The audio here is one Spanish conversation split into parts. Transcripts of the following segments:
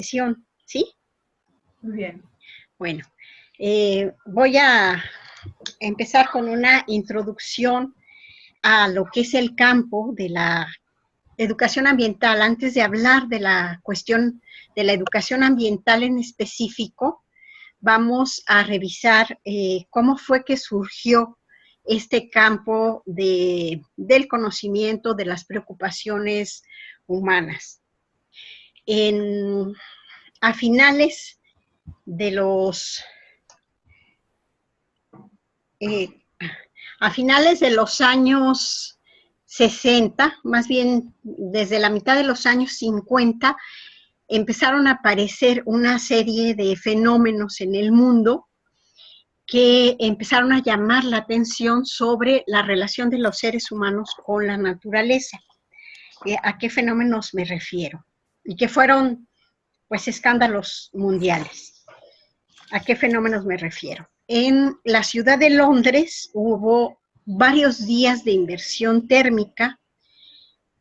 sesión, ¿sí? Muy bien. Bueno, voy a empezar con una introducción a lo que es el campo de la educación ambiental. Antes de hablar de la cuestión de la educación ambiental en específico, vamos a revisar cómo fue que surgió este campo del conocimiento de las preocupaciones humanas. A finales de los años 60, más bien desde la mitad de los años 50, empezaron a aparecer una serie de fenómenos en el mundo que empezaron a llamar la atención sobre la relación de los seres humanos con la naturaleza. ¿A qué fenómenos me refiero? Y que fueron, pues, escándalos mundiales. ¿A qué fenómenos me refiero? En la ciudad de Londres hubo varios días de inversión térmica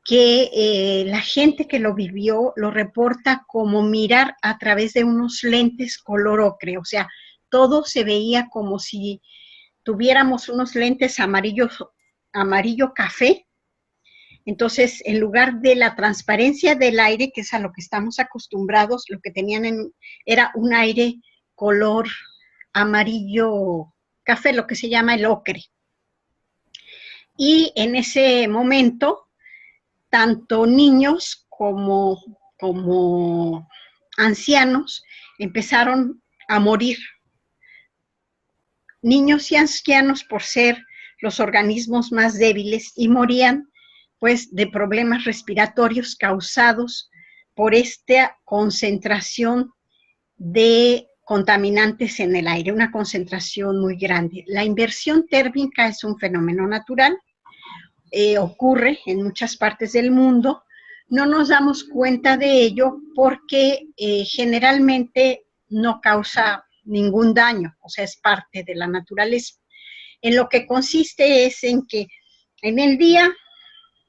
que la gente que lo vivió lo reporta como mirar a través de unos lentes color ocre, o sea, todo se veía como si tuviéramos unos lentes amarillo café. Entonces, en lugar de la transparencia del aire, que es a lo que estamos acostumbrados, lo que tenían era un aire color amarillo café, lo que se llama el ocre. Y en ese momento, tanto niños como ancianos empezaron a morir. Niños y ancianos por ser los organismos más débiles y morían pues de problemas respiratorios causados por esta concentración de contaminantes en el aire, una concentración muy grande. La inversión térmica es un fenómeno natural, ocurre en muchas partes del mundo, no nos damos cuenta de ello porque generalmente no causa ningún daño, o sea, es parte de la naturaleza. En lo que consiste es en que en el día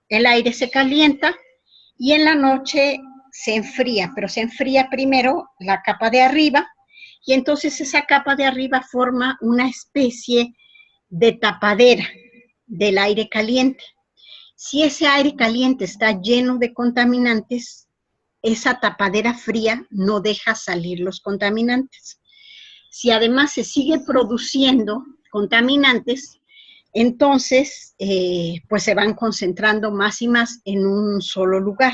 el aire se calienta y en la noche se enfría, pero se enfría primero la capa de arriba y entonces esa capa de arriba forma una especie de tapadera del aire caliente. Si ese aire caliente está lleno de contaminantes, esa tapadera fría no deja salir los contaminantes. Si además se sigue produciendo contaminantes, entonces pues se van concentrando más y más en un solo lugar.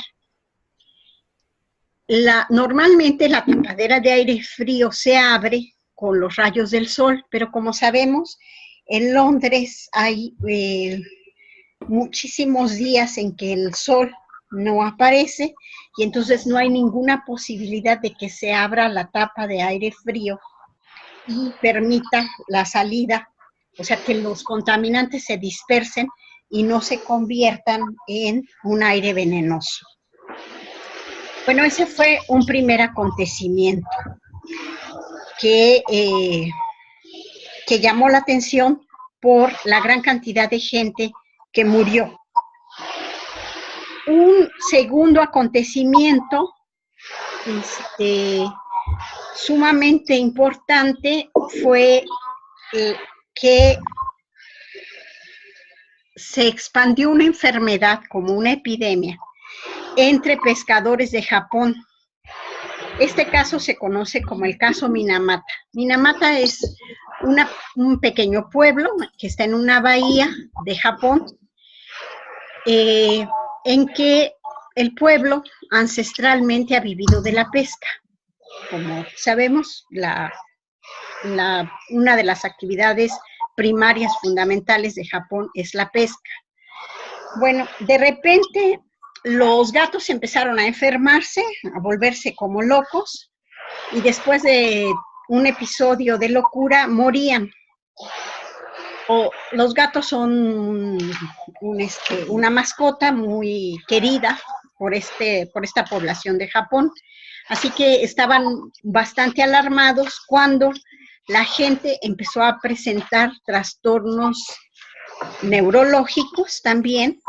Normalmente la tapadera de aire frío se abre con los rayos del sol, pero como sabemos, en Londres hay muchísimos días en que el sol no aparece y entonces no hay ninguna posibilidad de que se abra la tapa de aire frío y permita la salida, o sea, que los contaminantes se dispersen y no se conviertan en un aire venenoso. Bueno, ese fue un primer acontecimiento que llamó la atención por la gran cantidad de gente que murió. Un segundo acontecimiento sumamente importante fue que se expandió una enfermedad como una epidemia entre pescadores de Japón. Este caso se conoce como el caso Minamata. Minamata es un pequeño pueblo que está en una bahía de Japón, en que el pueblo ancestralmente ha vivido de la pesca. Como sabemos, una de las actividades primarias fundamentales de Japón es la pesca. Bueno, de repente los gatos empezaron a enfermarse, a volverse como locos, y después de un episodio de locura morían. Los gatos son una mascota muy querida por esta población de Japón, así que estaban bastante alarmados cuando la gente empezó a presentar trastornos neurológicos también,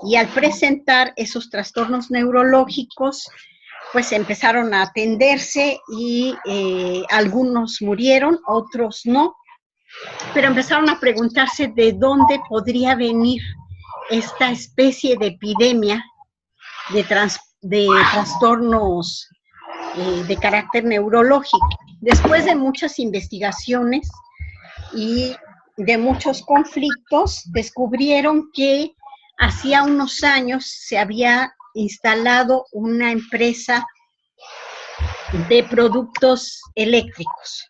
y al presentar esos trastornos neurológicos, pues empezaron a atenderse y algunos murieron, otros no, pero empezaron a preguntarse de dónde podría venir esta especie de epidemia de trastornos de carácter neurológico. Después de muchas investigaciones y de muchos conflictos, descubrieron que hacía unos años se había instalado una empresa de productos eléctricos.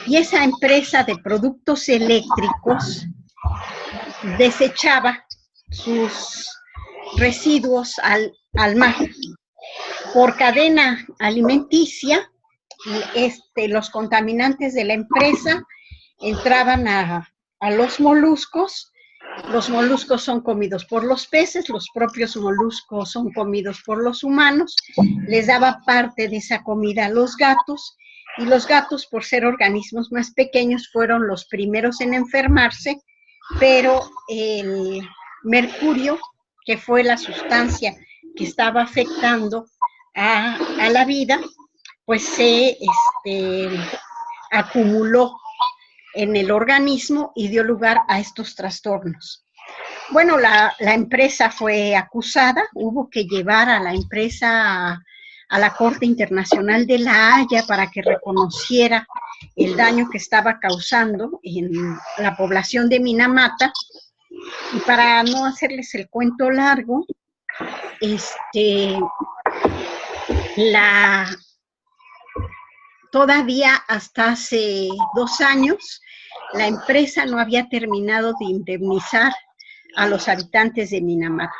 Y esa empresa de productos eléctricos desechaba sus residuos al mar. Por cadena alimenticia, los contaminantes de la empresa entraban a los moluscos son comidos por los peces, los propios moluscos son comidos por los humanos, les daba parte de esa comida a los gatos, y los gatos, por ser organismos más pequeños, fueron los primeros en enfermarse, pero el mercurio, que fue la sustancia que estaba afectando a la vida, pues se acumuló en el organismo y dio lugar a estos trastornos. Bueno, la empresa fue acusada, hubo que llevar a la empresa a la Corte Internacional de La Haya para que reconociera el daño que estaba causando en la población de Minamata. Y para no hacerles el cuento largo, todavía hasta hace 2 años, la empresa no había terminado de indemnizar a los habitantes de Minamata.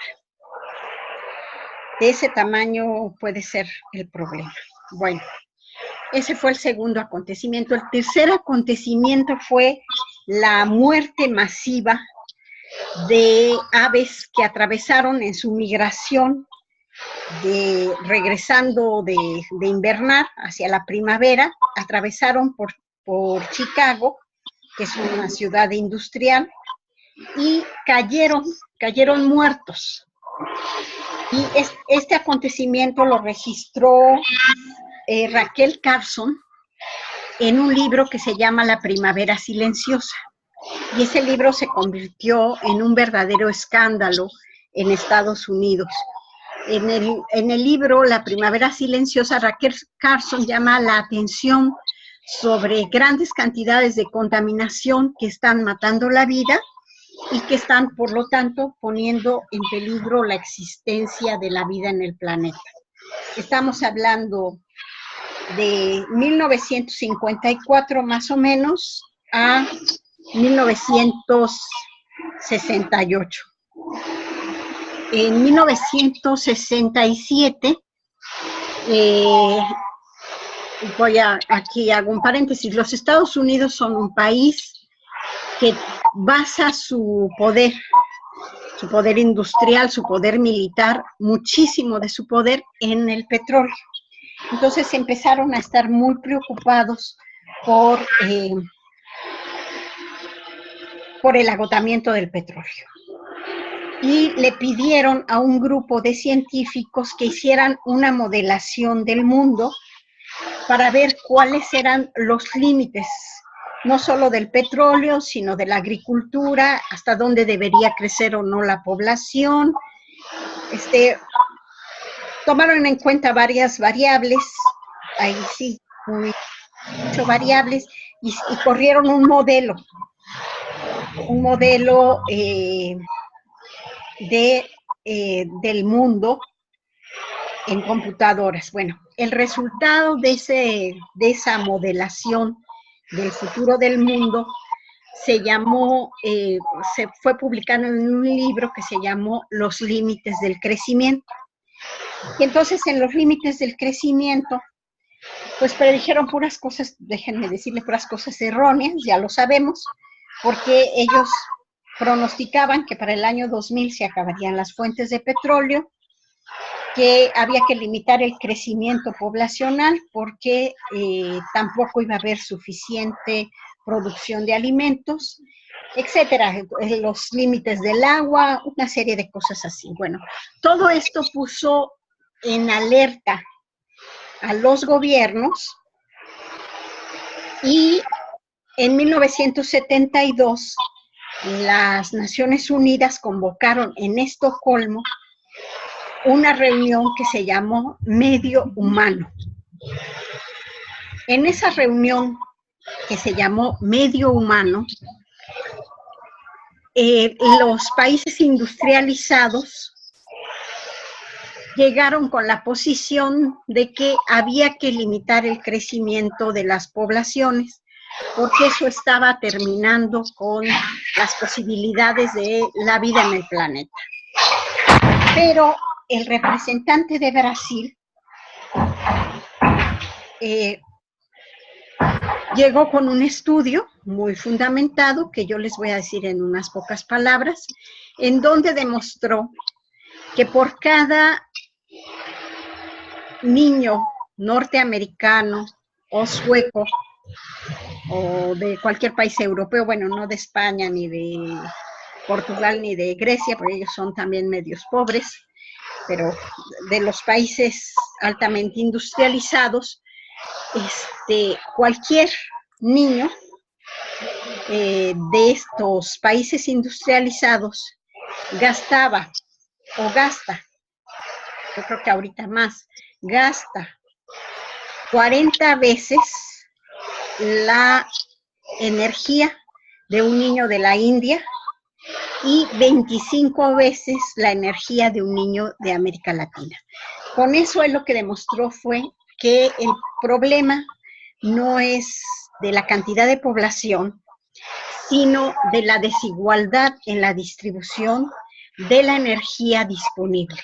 De ese tamaño puede ser el problema. Bueno, ese fue el segundo acontecimiento. El tercer acontecimiento fue la muerte masiva de aves que atravesaron en su migración regresando de invernar hacia la primavera, atravesaron por Chicago, que es una ciudad industrial, y cayeron muertos. Y este acontecimiento lo registró Raquel Carson en un libro que se llama La Primavera Silenciosa. Y ese libro se convirtió en un verdadero escándalo en Estados Unidos. En el libro La Primavera Silenciosa, Raquel Carson llama la atención sobre grandes cantidades de contaminación que están matando la vida y que están, por lo tanto, poniendo en peligro la existencia de la vida en el planeta. Estamos hablando de 1954 más o menos a 1968. En 1967, aquí hago un paréntesis, los Estados Unidos son un país que basa su poder industrial, su poder militar, muchísimo de su poder en el petróleo. Entonces empezaron a estar muy preocupados por el agotamiento del petróleo. Y le pidieron a un grupo de científicos que hicieran una modelación del mundo para ver cuáles eran los límites, no solo del petróleo, sino de la agricultura, hasta dónde debería crecer o no la población. Tomaron en cuenta varias variables, ahí sí, muchas variables, y corrieron un modelo del mundo en computadoras. Bueno, el resultado de esa modelación del futuro del mundo se fue publicado en un libro que se llamó Los límites del crecimiento. Y entonces en los límites del crecimiento, pues predijeron puras cosas, déjenme decirle, puras cosas erróneas, ya lo sabemos, porque ellos pronosticaban que para el año 2000 se acabarían las fuentes de petróleo, que había que limitar el crecimiento poblacional porque tampoco iba a haber suficiente producción de alimentos, etcétera, los límites del agua, una serie de cosas así. Bueno, todo esto puso en alerta a los gobiernos, y en 1972 las Naciones Unidas convocaron en Estocolmo una reunión que se llamó Medio Humano. En esa reunión que se llamó Medio Humano, los países industrializados llegaron con la posición de que había que limitar el crecimiento de las poblaciones, porque eso estaba terminando con las posibilidades de la vida en el planeta. Pero el representante de Brasil llegó con un estudio muy fundamentado, que yo les voy a decir en unas pocas palabras, en donde demostró que por cada niño norteamericano o sueco o de cualquier país europeo, bueno, no de España ni de Portugal ni de Grecia, porque ellos son también medios pobres, pero de los países altamente industrializados, cualquier niño de estos países industrializados gastaba o gasta, yo creo que ahorita más, gasta 40 veces la energía de un niño de la India y 25 veces la energía de un niño de América Latina. Con eso él lo que demostró fue que el problema no es de la cantidad de población, sino de la desigualdad en la distribución de la energía disponible.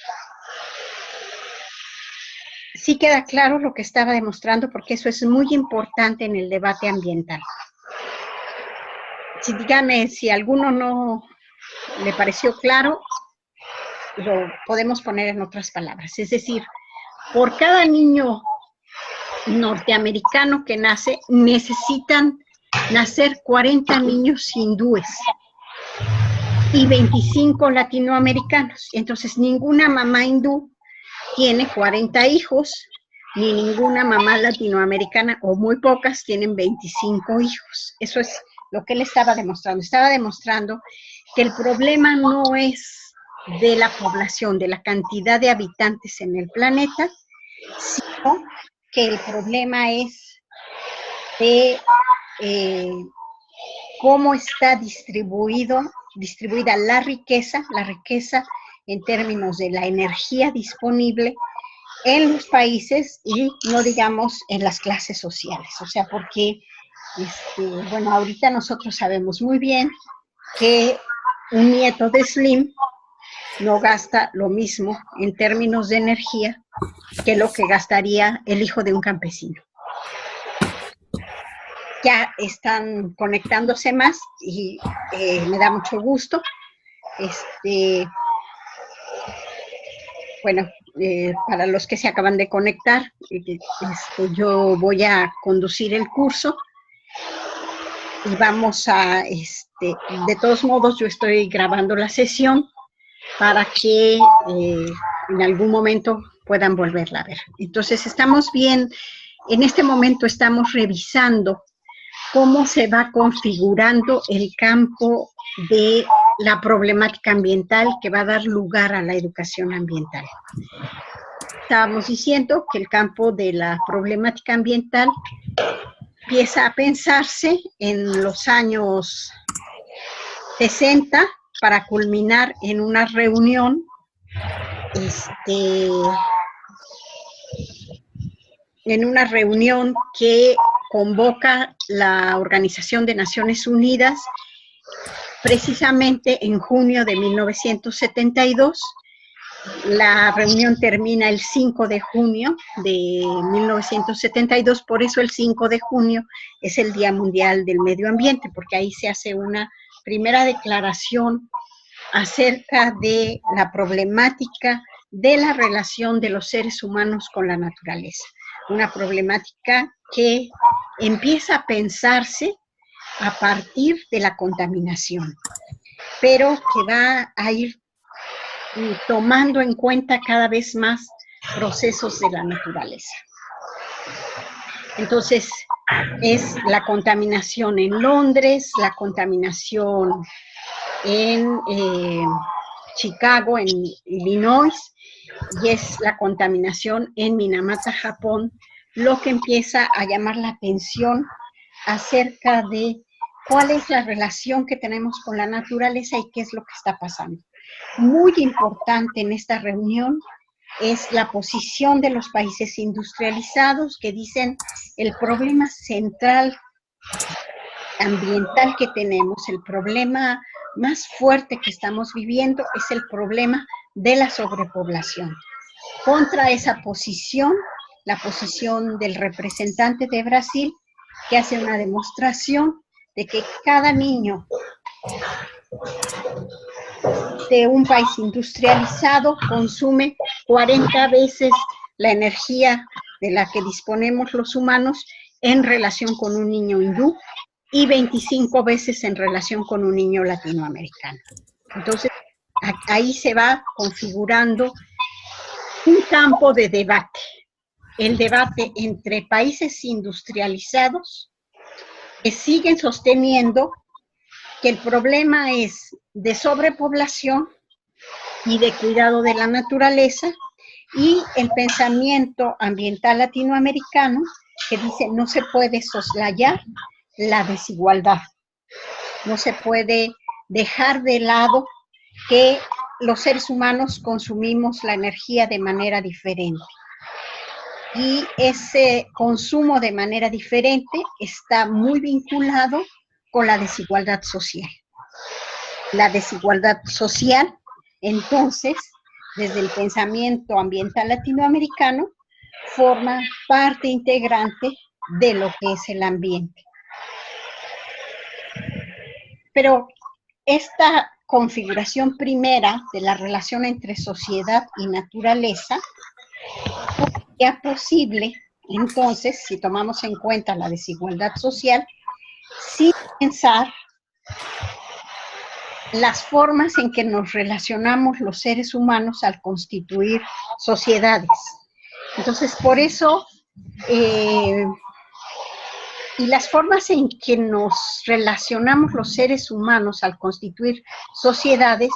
Sí queda claro lo que estaba demostrando, porque eso es muy importante en el debate ambiental. Dígame si a alguno no le pareció claro, lo podemos poner en otras palabras. Es decir, por cada niño norteamericano que nace, necesitan nacer 40 niños hindúes y 25 latinoamericanos. Entonces, ninguna mamá hindú tiene 40 hijos, ni ninguna mamá latinoamericana, o muy pocas, tienen 25 hijos. Eso es lo que él estaba demostrando. Estaba demostrando que el problema no es de la población, de la cantidad de habitantes en el planeta, sino que el problema es de cómo está distribuida la riqueza en términos de la energía disponible en los países y no digamos en las clases sociales. O sea, porque, bueno, ahorita nosotros sabemos muy bien que un nieto de Slim no gasta lo mismo en términos de energía que lo que gastaría el hijo de un campesino. Ya están conectándose más y me da mucho gusto. Bueno, para los que se acaban de conectar, yo voy a conducir el curso y vamos a, de todos modos, yo estoy grabando la sesión para que en algún momento puedan volverla a ver. Entonces, estamos bien, en este momento estamos revisando cómo se va configurando el campo de la problemática ambiental que va a dar lugar a la educación ambiental. Estábamos diciendo que el campo de la problemática ambiental empieza a pensarse en los años 60 para culminar en una reunión que convoca la Organización de Naciones Unidas precisamente en junio de 1972. La reunión termina el 5 de junio de 1972, por eso el 5 de junio es el Día Mundial del Medio Ambiente, porque ahí se hace una primera declaración acerca de la problemática de la relación de los seres humanos con la naturaleza. Una problemática que empieza a pensarse a partir de la contaminación, pero que va a ir tomando en cuenta cada vez más procesos de la naturaleza. Entonces, es la contaminación en Londres, la contaminación en Chicago, en Illinois, y es la contaminación en Minamata, Japón, lo que empieza a llamar la atención acerca de cuál es la relación que tenemos con la naturaleza y qué es lo que está pasando. Muy importante en esta reunión es la posición de los países industrializados que dicen el problema central ambiental que tenemos, el problema más fuerte que estamos viviendo es el problema de la sobrepoblación. Contra esa posición, la posición del representante de Brasil, que hace una demostración de que cada niño de un país industrializado consume 40 veces la energía de la que disponemos los humanos en relación con un niño hindú y 25 veces en relación con un niño latinoamericano. Entonces, ahí se va configurando un campo de debate. El debate entre países industrializados que siguen sosteniendo que el problema es de sobrepoblación y de cuidado de la naturaleza, y el pensamiento ambiental latinoamericano que dice no se puede soslayar la desigualdad, no se puede dejar de lado que los seres humanos consumimos la energía de manera diferente. Y ese consumo de manera diferente está muy vinculado con la desigualdad social. La desigualdad social, entonces, desde el pensamiento ambiental latinoamericano, forma parte integrante de lo que es el ambiente. Pero esta configuración primera de la relación entre sociedad y naturaleza sería posible, entonces, si tomamos en cuenta la desigualdad social, sin pensar las formas en que nos relacionamos los seres humanos al constituir sociedades. Entonces, por eso, y las formas en que nos relacionamos los seres humanos al constituir sociedades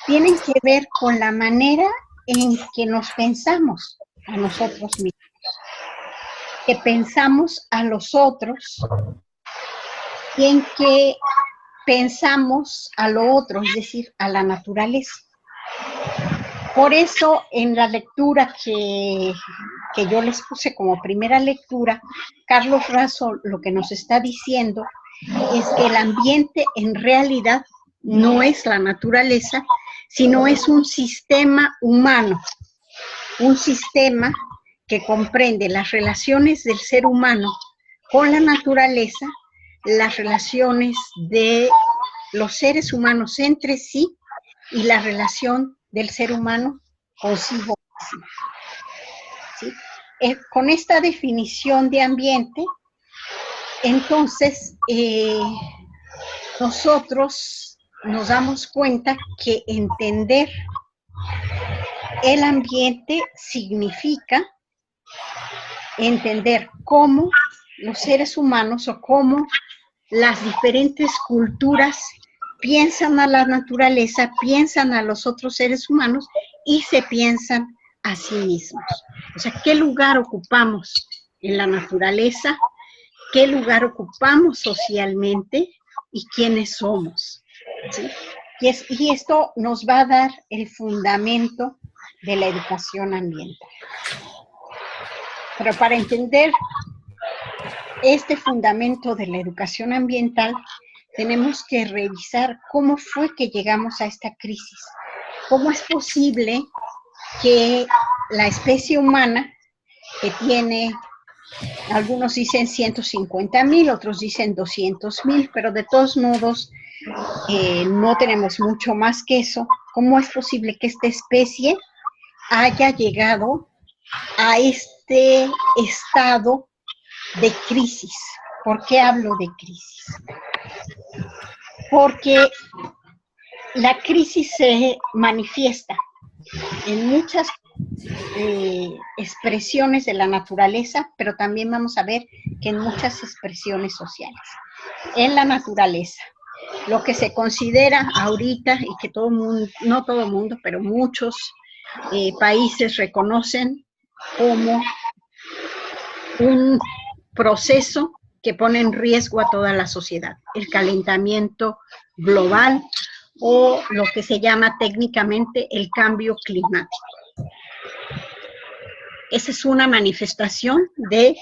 tienen que ver con la manera en que nos pensamos a nosotros mismos, que pensamos a los otros y en que pensamos a lo otro, es decir, a la naturaleza. Por eso, en la lectura que yo les puse como primera lectura, Carlos Razo lo que nos está diciendo es que el ambiente en realidad no es la naturaleza, sino es un sistema humano, un sistema que comprende las relaciones del ser humano con la naturaleza, las relaciones de los seres humanos entre sí y la relación del ser humano consigo mismo. ¿Sí? Con esta definición de ambiente, entonces nosotros nos damos cuenta que entender el ambiente significa entender cómo los seres humanos o cómo las diferentes culturas piensan a la naturaleza, piensan a los otros seres humanos y se piensan a sí mismos. O sea, ¿qué lugar ocupamos en la naturaleza? ¿Qué lugar ocupamos socialmente? ¿Y quiénes somos? ¿Sí? Y esto nos va a dar el fundamento de la educación ambiental. Pero para entender este fundamento de la educación ambiental, tenemos que revisar cómo fue que llegamos a esta crisis. ¿Cómo es posible que la especie humana, que tiene, algunos dicen 150,000, otros dicen 200,000, pero de todos modos no tenemos mucho más que eso, cómo es posible que esta especie haya llegado a este estado de crisis? ¿Por qué hablo de crisis? Porque la crisis se manifiesta en muchas expresiones de la naturaleza, pero también vamos a ver que en muchas expresiones sociales. En la naturaleza, lo que se considera ahorita y que todo mundo, no todo el mundo, pero muchos países reconocen como un proceso que pone en riesgo a toda la sociedad, el calentamiento global o lo que se llama técnicamente el cambio climático. Esa es una manifestación de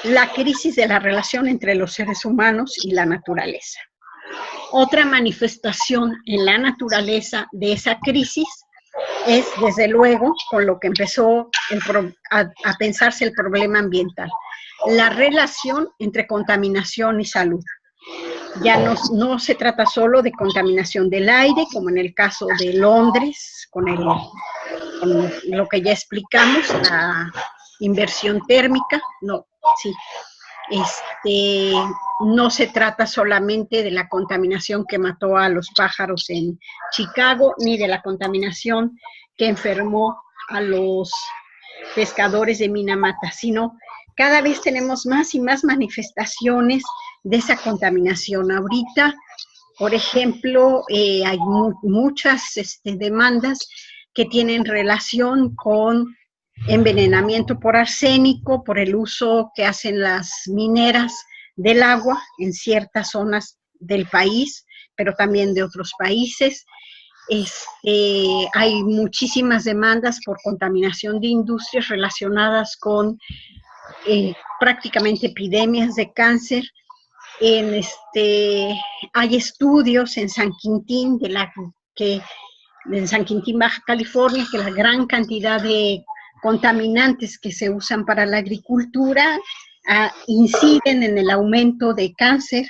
la crisis de la relación entre los seres humanos y la naturaleza. Otra manifestación en la naturaleza de esa crisis es, desde luego, con lo que empezó a pensarse el problema ambiental, la relación entre contaminación y salud. Ya no se trata solo de contaminación del aire, como en el caso de Londres, con lo que ya explicamos, la inversión térmica, no, sí. No se trata solamente de la contaminación que mató a los pájaros en Chicago, ni de la contaminación que enfermó a los pescadores de Minamata, sino cada vez tenemos más y más manifestaciones de esa contaminación. Ahorita, por ejemplo, hay muchas demandas que tienen relación con envenenamiento por arsénico, por el uso que hacen las mineras del agua en ciertas zonas del país, pero también de otros países. Hay muchísimas demandas por contaminación de industrias relacionadas con prácticamente epidemias de cáncer. Hay estudios en San Quintín, en San Quintín, Baja California, que la gran cantidad de contaminantes que se usan para la agricultura inciden en el aumento de cáncer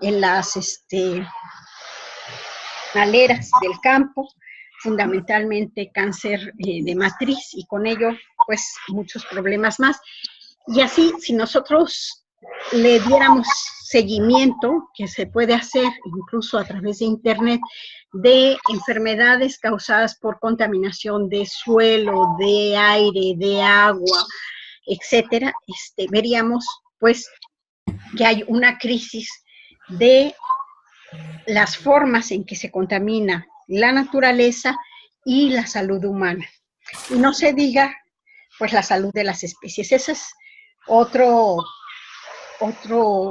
en las maleras del campo, fundamentalmente cáncer de matriz, y con ello, pues, muchos problemas más. Y así, si nosotros le diéramos seguimiento, que se puede hacer incluso a través de Internet, de enfermedades causadas por contaminación de suelo, de aire, de agua, etcétera, veríamos pues que hay una crisis de las formas en que se contamina la naturaleza y la salud humana. Y no se diga pues la salud de las especies. Ese es otro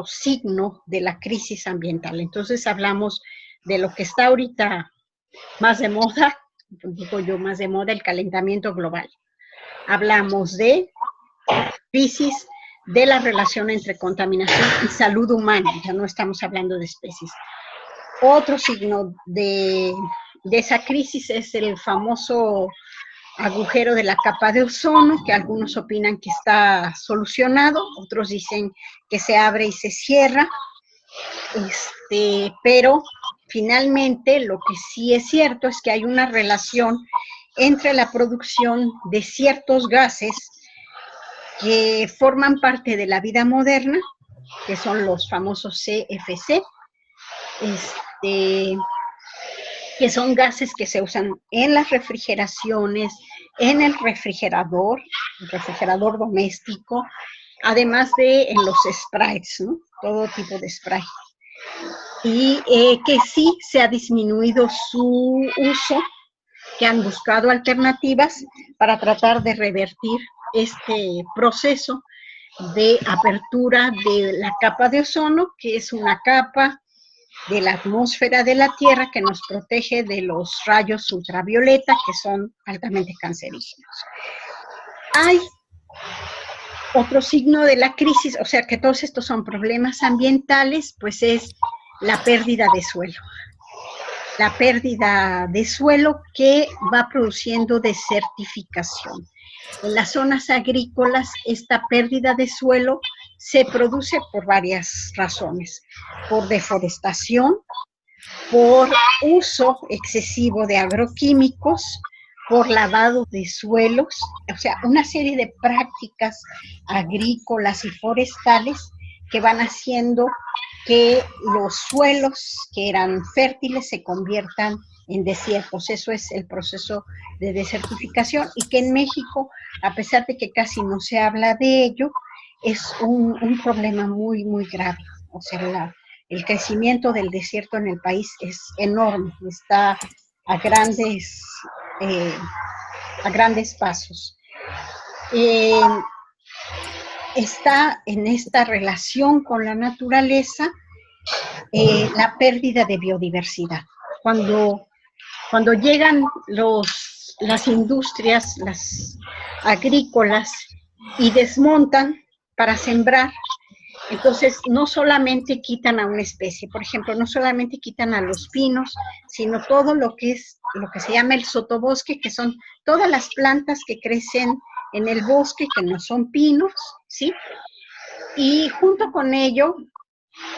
signo de la crisis ambiental. Entonces hablamos de lo que está ahorita más de moda, digo yo más de moda, el calentamiento global. Hablamos de crisis de la relación entre contaminación y salud humana, ya no estamos hablando de especies. Otro signo de esa crisis es el famoso agujero de la capa de ozono, que algunos opinan que está solucionado, otros dicen que se abre y se cierra, pero finalmente lo que sí es cierto es que hay una relación entre la producción de ciertos gases que forman parte de la vida moderna, que son los famosos CFC, que son gases que se usan en las refrigeraciones, en el refrigerador doméstico, además de en los sprays, ¿no? Todo tipo de spray. Y que sí se ha disminuido su uso, que han buscado alternativas para tratar de revertir este proceso de apertura de la capa de ozono, que es una capa de la atmósfera de la Tierra que nos protege de los rayos ultravioleta, que son altamente cancerígenos. Hay otro signo de la crisis, o sea que todos estos son problemas ambientales, pues es la pérdida de suelo. La pérdida de suelo que va produciendo desertificación. En las zonas agrícolas, esta pérdida de suelo se produce por varias razones, por deforestación, por uso excesivo de agroquímicos, por lavado de suelos, o sea, una serie de prácticas agrícolas y forestales que van haciendo que los suelos que eran fértiles se conviertan en desiertos. Eso es el proceso de desertificación y que en México, a pesar de que casi no se habla de ello, es un problema muy, muy grave. O sea, el crecimiento del desierto en el país es enorme, está a eh, grandes pasos. Está en esta relación con la naturaleza la pérdida de biodiversidad. Cuando llegan las industrias, las agrícolas, y desmontan para sembrar, entonces no solamente quitan a una especie, por ejemplo, no solamente quitan a los pinos, sino todo lo que se llama el sotobosque, que son todas las plantas que crecen en el bosque, que no son pinos, ¿sí? Y junto con ello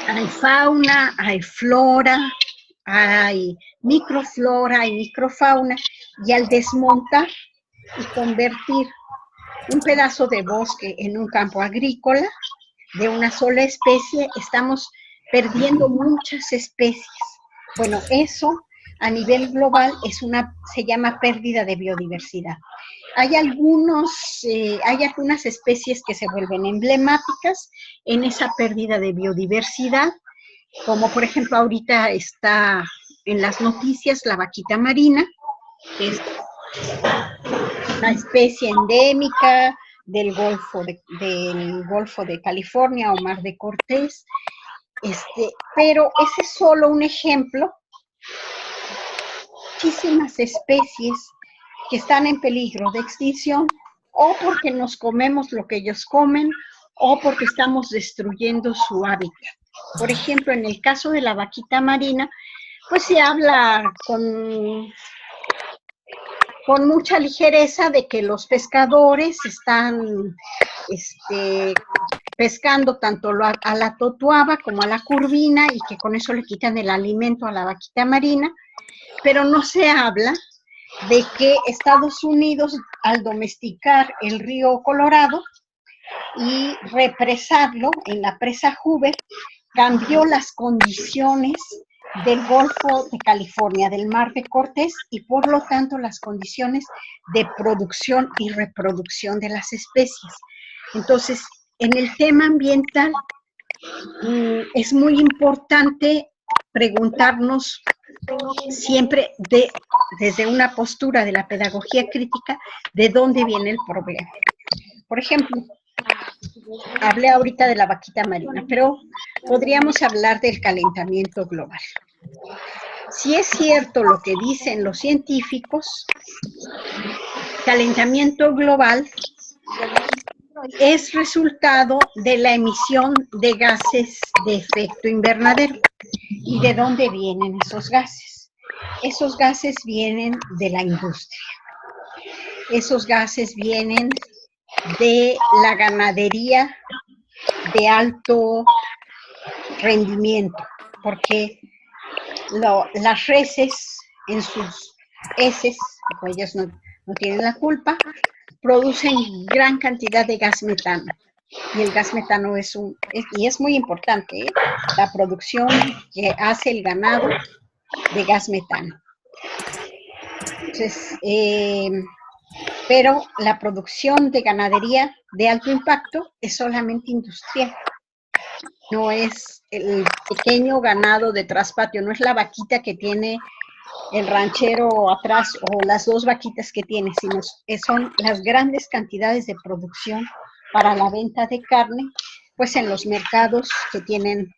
hay fauna, hay flora, hay microflora, hay microfauna, y al desmontar y convertir un pedazo de bosque en un campo agrícola de una sola especie, estamos perdiendo muchas especies. Bueno, eso a nivel global se llama pérdida de biodiversidad. Hay algunas especies que se vuelven emblemáticas en esa pérdida de biodiversidad, como por ejemplo ahorita está en las noticias la vaquita marina, que es una especie endémica del Golfo de California o Mar de Cortés, pero ese es solo un ejemplo. Muchísimas especies que están en peligro de extinción, o porque nos comemos lo que ellos comen, o porque estamos destruyendo su hábitat. Por ejemplo, en el caso de la vaquita marina, pues se habla con mucha ligereza de que los pescadores están pescando tanto a la totuaba como a la curvina, y que con eso le quitan el alimento a la vaquita marina, pero no se habla de que Estados Unidos, al domesticar el río Colorado y represarlo en la presa Hoover, cambió las condiciones del Golfo de California, del Mar de Cortés, y por lo tanto las condiciones de producción y reproducción de las especies. Entonces, en el tema ambiental es muy importante preguntarnos siempre desde una postura de la pedagogía crítica de dónde viene el problema. Por ejemplo, hablé ahorita de la vaquita marina, pero podríamos hablar del calentamiento global. Si es cierto lo que dicen los científicos, calentamiento global es resultado de la emisión de gases de efecto invernadero. ¿Y de dónde vienen esos gases? Esos gases vienen de la industria. Esos gases vienen de la ganadería de alto rendimiento, porque las reses en sus heces, pues ellas no tienen la culpa, producen gran cantidad de gas metano. Y el gas metano es muy importante, la producción que hace el ganado de gas metano. Entonces, pero la producción de ganadería de alto impacto es solamente industrial. No es el pequeño ganado de traspatio, no es la vaquita que tiene el ranchero atrás o las dos vaquitas que tiene, sino son las grandes cantidades de producción para la venta de carne, pues en los mercados que tienen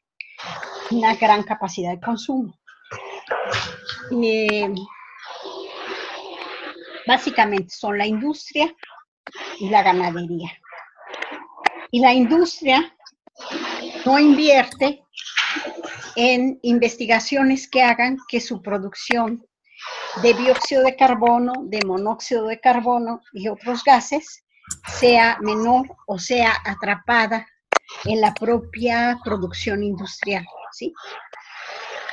una gran capacidad de consumo. Básicamente son la industria y la ganadería. Y la industria no invierte en investigaciones que hagan que su producción de dióxido de carbono, de monóxido de carbono y otros gases sea menor o sea atrapada en la propia producción industrial, ¿sí?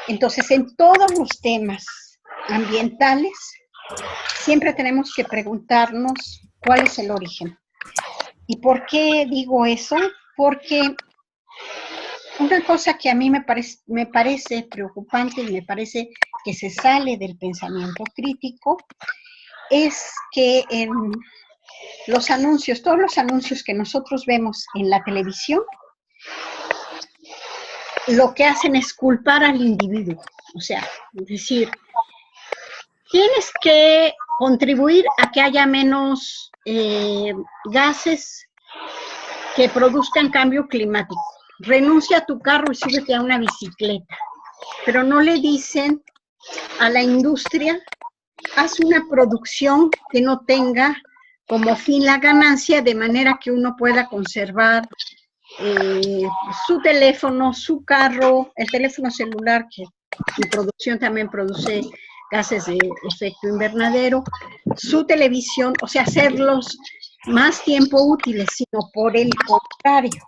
Entonces, en todos los temas ambientales, siempre tenemos que preguntarnos cuál es el origen. ¿Y por qué digo eso? Porque una cosa que a mí me parece preocupante y me parece que se sale del pensamiento crítico es que en los anuncios, todos los anuncios que nosotros vemos en la televisión, lo que hacen es culpar al individuo. O sea, decir, tienes que contribuir a que haya menos gases que produzcan cambio climático. Renuncia a tu carro y súbete a una bicicleta. Pero no le dicen a la industria, haz una producción que no tenga como fin la ganancia, de manera que uno pueda conservar su teléfono, su carro, el teléfono celular, que su producción también produce gases de efecto invernadero, su televisión, o sea, hacerlos más tiempo útiles, sino por el contrario.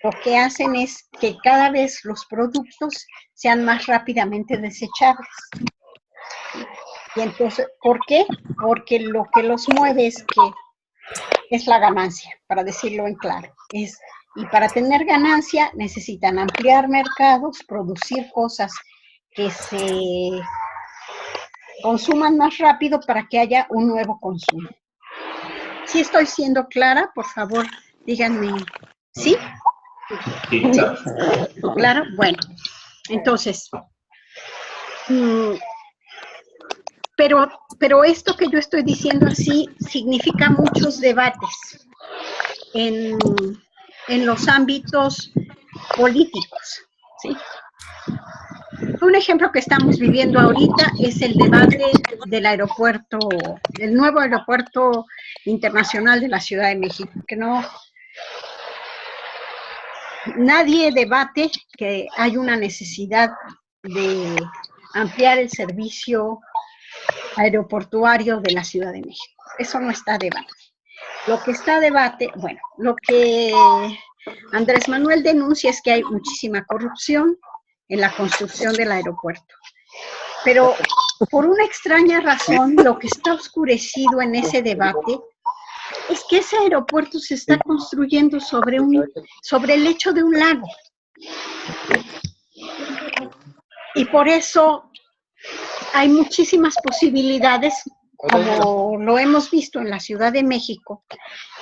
Lo que hacen es que cada vez los productos sean más rápidamente desechables. Y entonces, ¿por qué? Porque lo que los mueve es la ganancia, para decirlo en claro. Y para tener ganancia necesitan ampliar mercados, producir cosas que se consuman más rápido para que haya un nuevo consumo. ¿Sí estoy siendo clara? Por favor, díganme. ¿Sí? Sí, claro. ¿Claro? Bueno, entonces, pero esto que yo estoy diciendo así significa muchos debates en los ámbitos políticos, ¿sí? Un ejemplo que estamos viviendo ahorita es el debate del aeropuerto, del nuevo aeropuerto internacional de la Ciudad de México, que nadie debate que hay una necesidad de ampliar el servicio aeroportuario de la Ciudad de México. Eso no está a debate. Lo que está a debate, bueno, lo que Andrés Manuel denuncia es que hay muchísima corrupción en la construcción del aeropuerto. Pero por una extraña razón, lo que está oscurecido en ese debate es que ese aeropuerto se está construyendo sobre el lecho de un lago. Y por eso hay muchísimas posibilidades, como lo hemos visto en la Ciudad de México,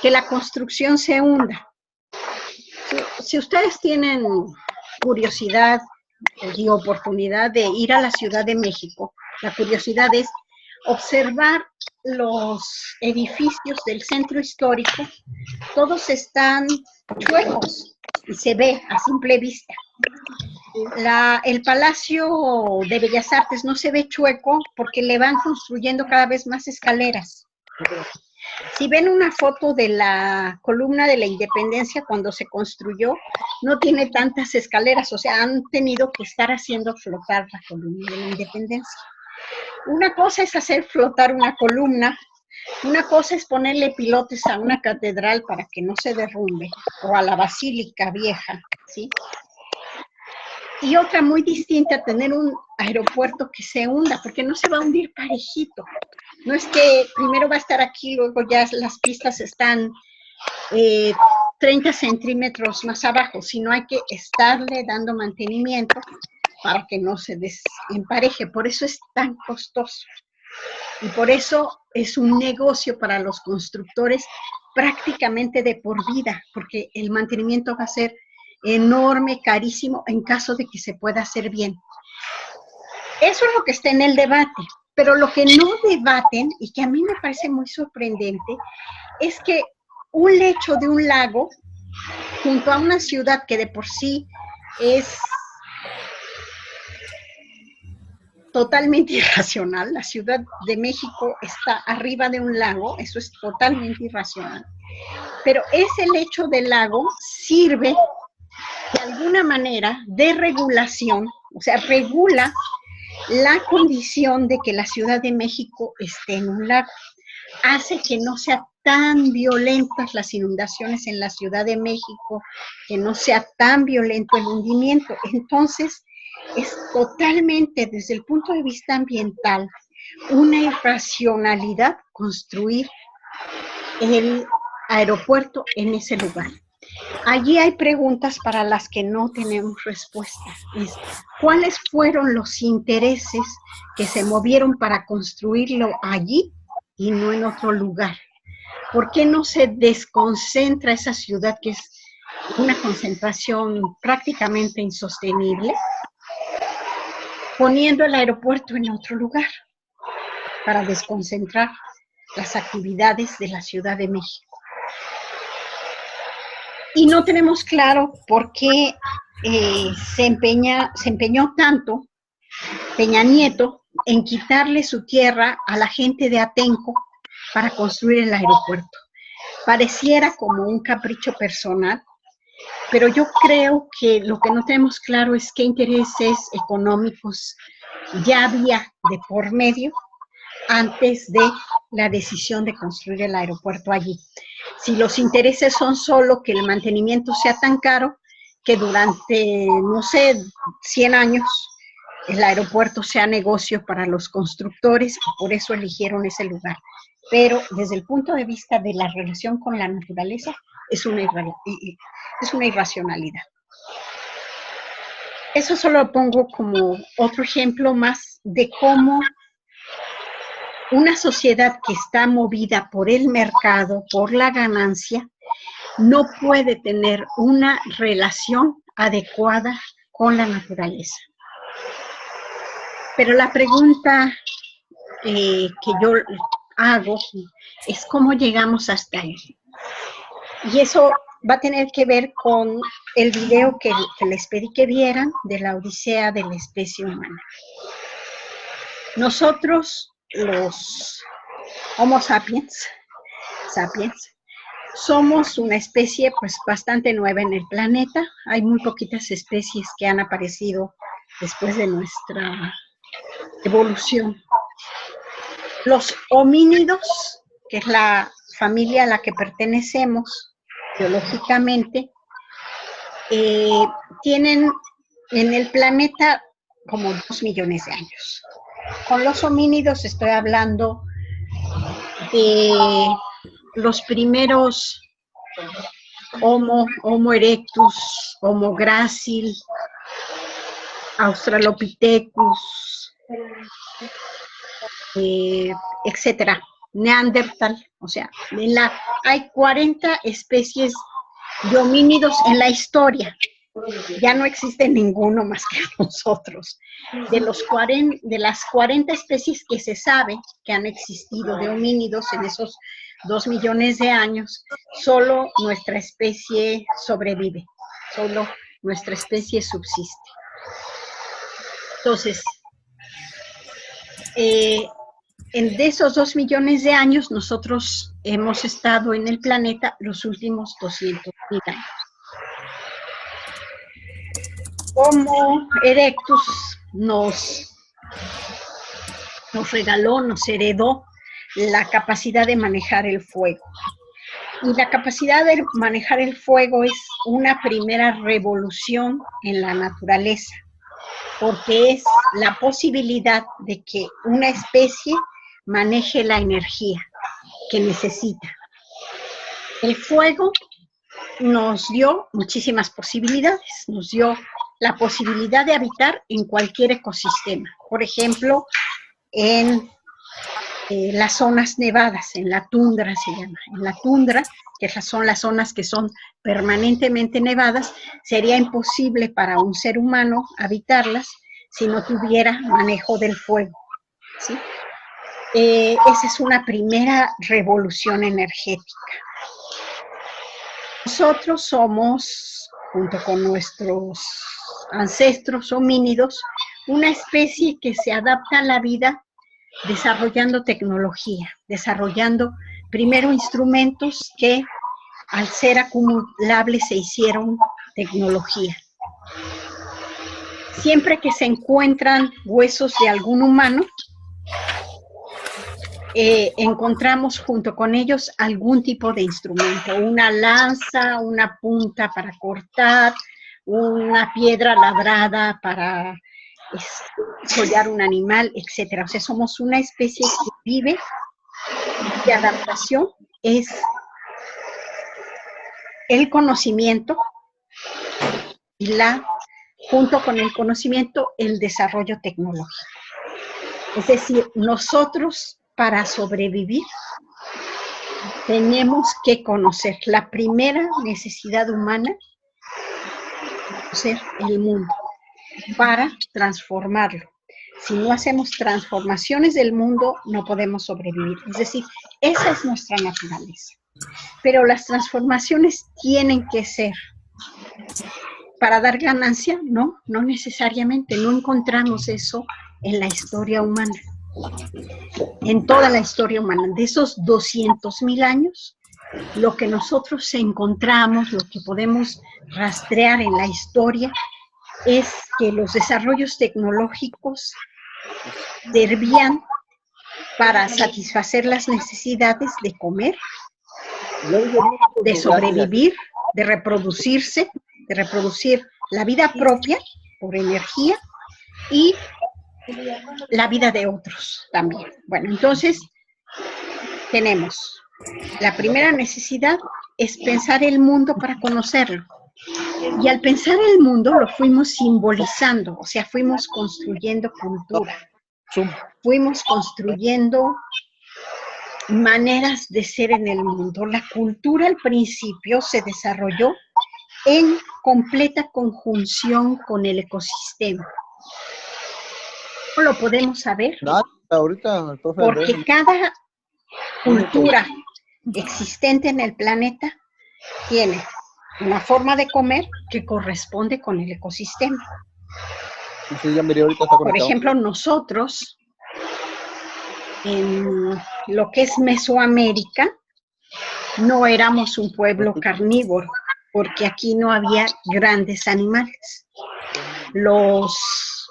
que la construcción se hunda. Si ustedes tienen curiosidad y oportunidad de ir a la Ciudad de México, la curiosidad es observar los edificios del centro histórico, todos están chuecos y se ve a simple vista. El Palacio de Bellas Artes no se ve chueco porque le van construyendo cada vez más escaleras. Si ven una foto de la columna de la Independencia cuando se construyó, no tiene tantas escaleras, o sea, han tenido que estar haciendo flotar la columna de la Independencia. Una cosa es hacer flotar una columna, una cosa es ponerle pilotes a una catedral para que no se derrumbe, o a la Basílica Vieja, ¿sí? Y otra muy distinta, tener un aeropuerto que se hunda, porque no se va a hundir parejito. No es que primero va a estar aquí, luego ya las pistas están 30 centímetros más abajo, sino hay que estarle dando mantenimiento para que no se desempareje. Por eso es tan costoso. Y por eso es un negocio para los constructores prácticamente de por vida, porque el mantenimiento va a ser enorme, carísimo, en caso de que se pueda hacer bien. Eso es lo que está en el debate. Pero lo que no debaten, y que a mí me parece muy sorprendente, es que un lecho de un lago, junto a una ciudad que de por sí es totalmente irracional, la Ciudad de México está arriba de un lago, eso es totalmente irracional, pero ese lecho del lago sirve de alguna manera de regulación, o sea, regula la condición de que la Ciudad de México esté en un lago. Hace que no sean tan violentas las inundaciones en la Ciudad de México, que no sea tan violento el hundimiento. Entonces, es totalmente, desde el punto de vista ambiental, una irracionalidad construir el aeropuerto en ese lugar. Allí hay preguntas para las que no tenemos respuesta. ¿Cuáles fueron los intereses que se movieron para construirlo allí y no en otro lugar? ¿Por qué no se desconcentra esa ciudad, que es una concentración prácticamente insostenible, poniendo el aeropuerto en otro lugar para desconcentrar las actividades de la Ciudad de México? Y no tenemos claro por qué se empeñó tanto Peña Nieto en quitarle su tierra a la gente de Atenco para construir el aeropuerto. Pareciera como un capricho personal, pero yo creo que lo que no tenemos claro es qué intereses económicos ya había de por medio antes de la decisión de construir el aeropuerto allí. Si los intereses son solo que el mantenimiento sea tan caro que durante, no sé, 100 años el aeropuerto sea negocio para los constructores y por eso eligieron ese lugar. Pero desde el punto de vista de la relación con la naturaleza, es una irracionalidad. Eso solo lo pongo como otro ejemplo más de cómo una sociedad que está movida por el mercado, por la ganancia, no puede tener una relación adecuada con la naturaleza. Pero la pregunta que yo hago es cómo llegamos hasta ahí. Y eso va a tener que ver con el video que les pedí que vieran de la Odisea de la especie humana. Nosotros, los Homo sapiens, somos una especie pues bastante nueva en el planeta. Hay muy poquitas especies que han aparecido después de nuestra evolución. Los homínidos, que es la familia a la que pertenecemos biológicamente, tienen en el planeta como 2 millones de años. Con los homínidos estoy hablando de los primeros Homo erectus, Homo gracil, Australopithecus, etcétera, Neandertal. O sea, hay 40 especies de homínidos en la historia. Ya no existe ninguno más que nosotros. De las 40 especies que se sabe que han existido de homínidos en esos 2 millones de años, solo nuestra especie sobrevive, solo nuestra especie subsiste. Entonces, de esos 2 millones de años, nosotros hemos estado en el planeta los últimos 200.000 años. Homo erectus nos regaló, nos heredó la capacidad de manejar el fuego. Y la capacidad de manejar el fuego es una primera revolución en la naturaleza, porque es la posibilidad de que una especie maneje la energía que necesita. El fuego nos dio muchísimas posibilidades, nos dio la posibilidad de habitar en cualquier ecosistema. Por ejemplo, en las zonas nevadas, en la tundra se llama. En la tundra, que son las zonas que son permanentemente nevadas, sería imposible para un ser humano habitarlas si no tuviera manejo del fuego, ¿sí? Esa es una primera revolución energética. Nosotros somos, junto con nuestros ancestros homínidos, una especie que se adapta a la vida desarrollando tecnología, desarrollando primero instrumentos que al ser acumulables se hicieron tecnología. Siempre que se encuentran huesos de algún humano, encontramos junto con ellos algún tipo de instrumento, una lanza, una punta para cortar, una piedra labrada para collar un animal, etcétera. O sea, somos una especie que vive de adaptación, es el conocimiento y junto con el conocimiento, el desarrollo tecnológico. Es decir, nosotros para sobrevivir tenemos que conocer la primera necesidad humana, conocer el mundo para transformarlo. Si no hacemos transformaciones del mundo, no podemos sobrevivir. Es decir, esa es nuestra naturaleza. Pero las transformaciones tienen que ser para dar ganancia, no necesariamente. No encontramos eso en la historia humana. En toda la historia humana, de esos 200,000 años, lo que nosotros encontramos, lo que podemos rastrear en la historia, es que los desarrollos tecnológicos servían para satisfacer las necesidades de comer, de sobrevivir, de reproducirse, de reproducir la vida propia por energía y la vida de otros también. Bueno, entonces tenemos la primera necesidad es pensar el mundo para conocerlo. Y al pensar el mundo lo fuimos simbolizando, o sea, fuimos construyendo cultura, fuimos construyendo maneras de ser en el mundo. La cultura al principio se desarrolló en completa conjunción con el ecosistema. ¿Cómo lo podemos saber? Porque cada cultura existente en el planeta tiene una forma de comer que corresponde con el ecosistema. Por ejemplo, nosotros, en lo que es Mesoamérica, no éramos un pueblo carnívoro, porque aquí no había grandes animales. Los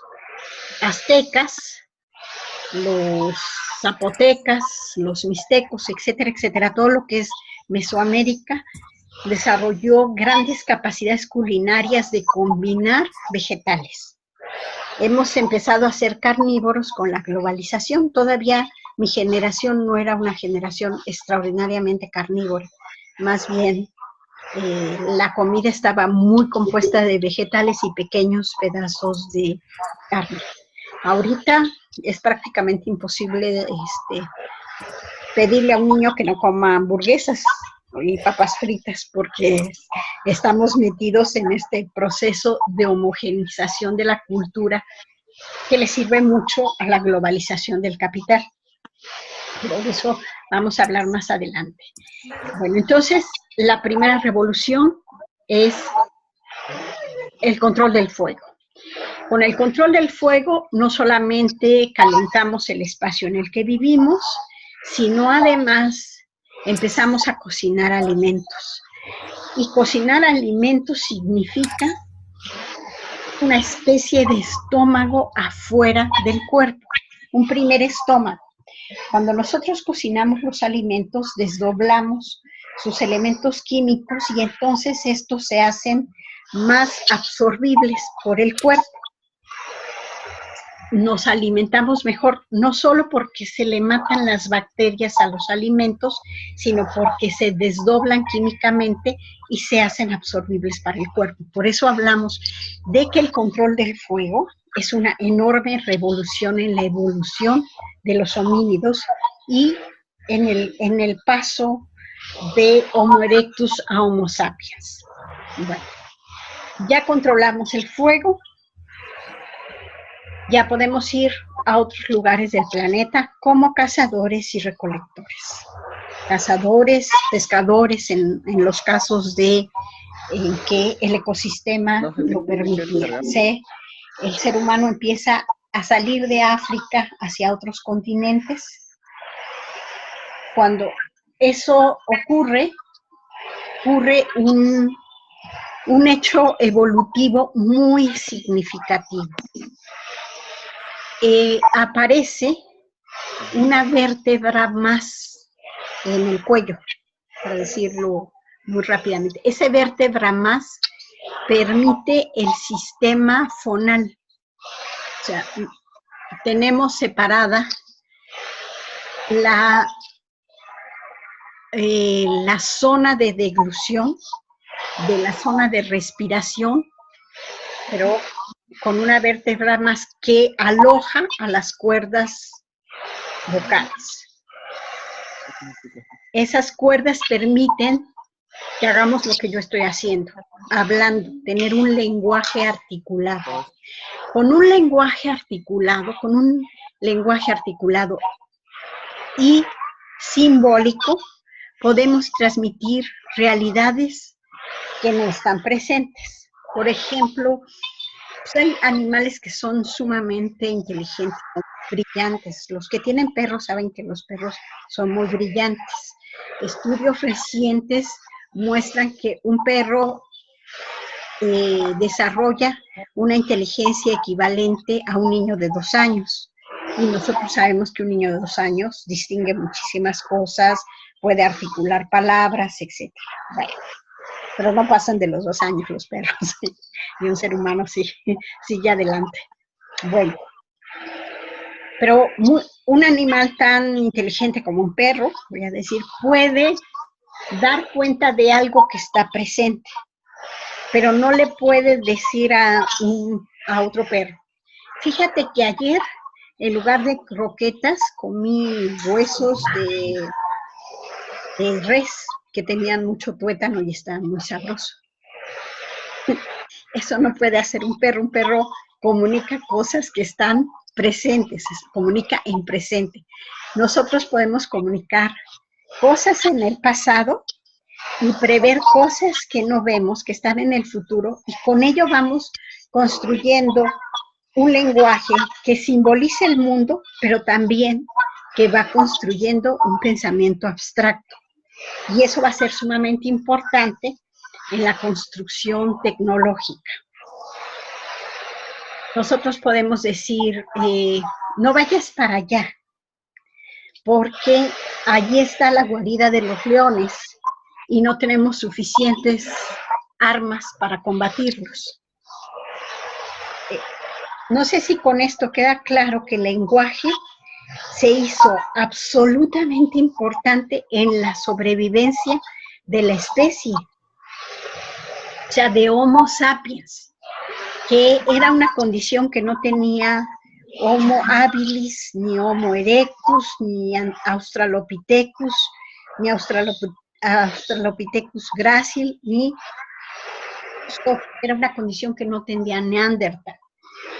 aztecas, los zapotecas, los mixtecos, etcétera, etcétera, todo lo que es Mesoamérica, desarrolló grandes capacidades culinarias de combinar vegetales. Hemos empezado a ser carnívoros con la globalización. Todavía mi generación no era una generación extraordinariamente carnívora. Más bien, la comida estaba muy compuesta de vegetales y pequeños pedazos de carne. Ahorita es prácticamente imposible pedirle a un niño que no coma hamburguesas y papas fritas, porque estamos metidos en este proceso de homogenización de la cultura que le sirve mucho a la globalización del capital. Pero de eso vamos a hablar más adelante. Bueno, entonces, la primera revolución es el control del fuego. Con el control del fuego no solamente calentamos el espacio en el que vivimos, sino además empezamos a cocinar alimentos. Y cocinar alimentos significa una especie de estómago afuera del cuerpo, un primer estómago. Cuando nosotros cocinamos los alimentos, desdoblamos sus elementos químicos y entonces estos se hacen más absorbibles por el cuerpo. Nos alimentamos mejor, no solo porque se le matan las bacterias a los alimentos, sino porque se desdoblan químicamente y se hacen absorbibles para el cuerpo. Por eso hablamos de que el control del fuego es una enorme revolución en la evolución de los homínidos y en el paso de Homo erectus a Homo sapiens. Bueno, ya controlamos el fuego. Ya podemos ir a otros lugares del planeta como cazadores y recolectores. Cazadores, pescadores en los casos en que el ecosistema lo permitía. El ser humano empieza a salir de África hacia otros continentes. Cuando eso ocurre un hecho evolutivo muy significativo. Aparece una vértebra más en el cuello, para decirlo muy rápidamente. Esa vértebra más permite el sistema fonal. O sea, tenemos separada la zona de deglución de la zona de respiración, pero con una vértebra más que aloja a las cuerdas vocales. Esas cuerdas permiten que hagamos lo que yo estoy haciendo, hablando, tener un lenguaje articulado. Con un lenguaje articulado y simbólico, podemos transmitir realidades que no están presentes. Por ejemplo, pues hay animales que son sumamente inteligentes, brillantes. Los que tienen perros saben que los perros son muy brillantes. Estudios recientes muestran que un perro desarrolla una inteligencia equivalente a un niño de 2 años. Y nosotros sabemos que un niño de 2 años distingue muchísimas cosas, puede articular palabras, etc. Bueno, pero no pasan de los 2 años los perros, y un ser humano sigue adelante. Bueno, pero un animal tan inteligente como un perro, voy a decir, puede dar cuenta de algo que está presente, pero no le puede decir a otro perro: fíjate que ayer, en lugar de croquetas, comí huesos de res que tenían mucho tuétano y estaban muy sabrosos. Eso no puede hacer un perro. Un perro comunica cosas que están presentes, comunica en presente. Nosotros podemos comunicar cosas en el pasado y prever cosas que no vemos, que están en el futuro, y con ello vamos construyendo un lenguaje que simbolice el mundo, pero también que va construyendo un pensamiento abstracto. Y eso va a ser sumamente importante en la construcción tecnológica. Nosotros podemos decir, no vayas para allá, porque allí está la guarida de los leones y no tenemos suficientes armas para combatirlos. No sé si con esto queda claro que el lenguaje se hizo absolutamente importante en la sobrevivencia de la especie, o sea, de Homo sapiens, que era una condición que no tenía Homo habilis, ni Homo erectus, ni Australopithecus, ni Australopithecus gracil, ni era una condición que no tenía Neandertal.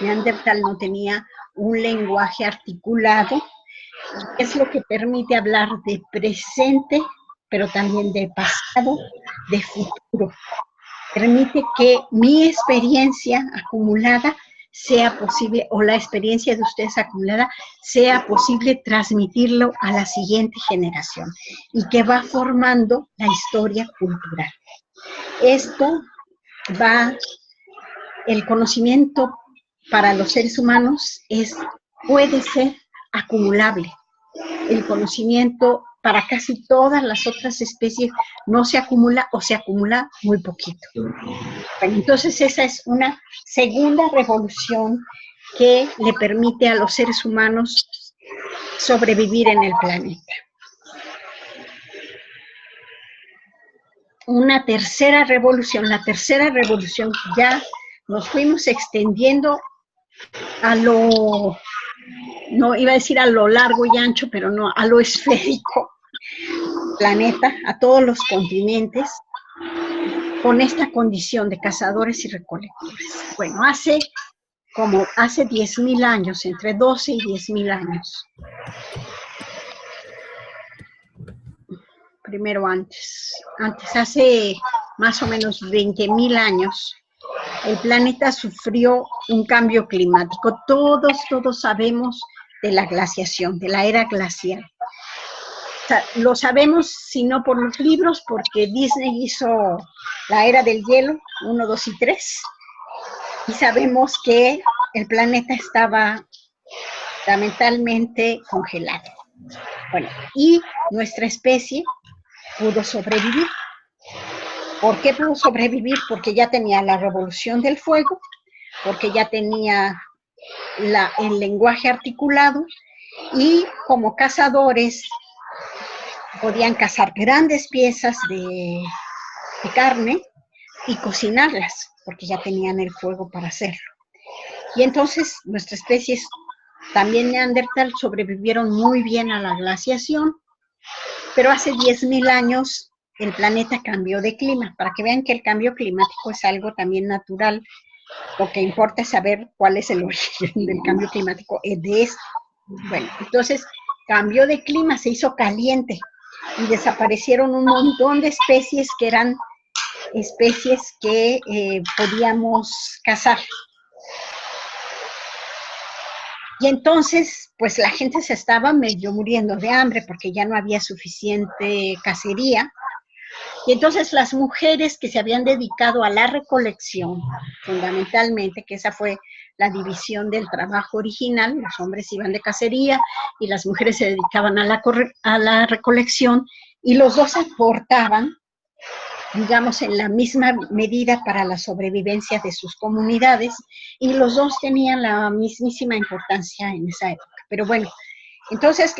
Neandertal no tenía un lenguaje articulado, es lo que permite hablar de presente, pero también de pasado, de futuro. Permite que mi experiencia acumulada sea posible, o la experiencia de ustedes acumulada, sea posible transmitirlo a la siguiente generación, y que va formando la historia cultural. Esto el conocimiento para los seres humanos puede ser acumulable. El conocimiento para casi todas las otras especies no se acumula, o se acumula muy poquito. Bueno, entonces esa es una segunda revolución que le permite a los seres humanos sobrevivir en el planeta. Una tercera revolución, la tercera revolución, ya nos fuimos extendiendo a lo, no iba a decir a lo largo y ancho, pero no, a lo esférico, planeta, a todos los continentes, con esta condición de cazadores y recolectores. Bueno, hace 10.000 años, entre 12 y 10.000 años. Primero antes, hace más o menos 20.000 años, el planeta sufrió un cambio climático. Todos sabemos de la glaciación, de la era glacial. O sea, lo sabemos, si no por los libros, porque Disney hizo la era del hielo, 1, 2 y 3, y sabemos que el planeta estaba fundamentalmente congelado. Bueno, y nuestra especie pudo sobrevivir. ¿Por qué pudo sobrevivir? Porque ya tenía la revolución del fuego, porque ya tenía el lenguaje articulado, y como cazadores podían cazar grandes piezas de carne, y cocinarlas, porque ya tenían el fuego para hacerlo. Y entonces nuestra especie, también Neandertal, sobrevivieron muy bien a la glaciación, pero hace 10.000 años el planeta cambió de clima, para que vean que el cambio climático es algo también natural. Lo que importa es saber cuál es el origen del cambio climático de esto. Bueno, entonces cambió de clima, se hizo caliente y desaparecieron un montón de especies que eran especies que podíamos cazar. Y entonces, pues la gente se estaba medio muriendo de hambre porque ya no había suficiente cacería. Y entonces las mujeres que se habían dedicado a la recolección, fundamentalmente, que esa fue la división del trabajo original, los hombres iban de cacería y las mujeres se dedicaban a la recolección, y los dos aportaban, digamos, en la misma medida para la sobrevivencia de sus comunidades, y los dos tenían la mismísima importancia en esa época. Pero bueno, entonces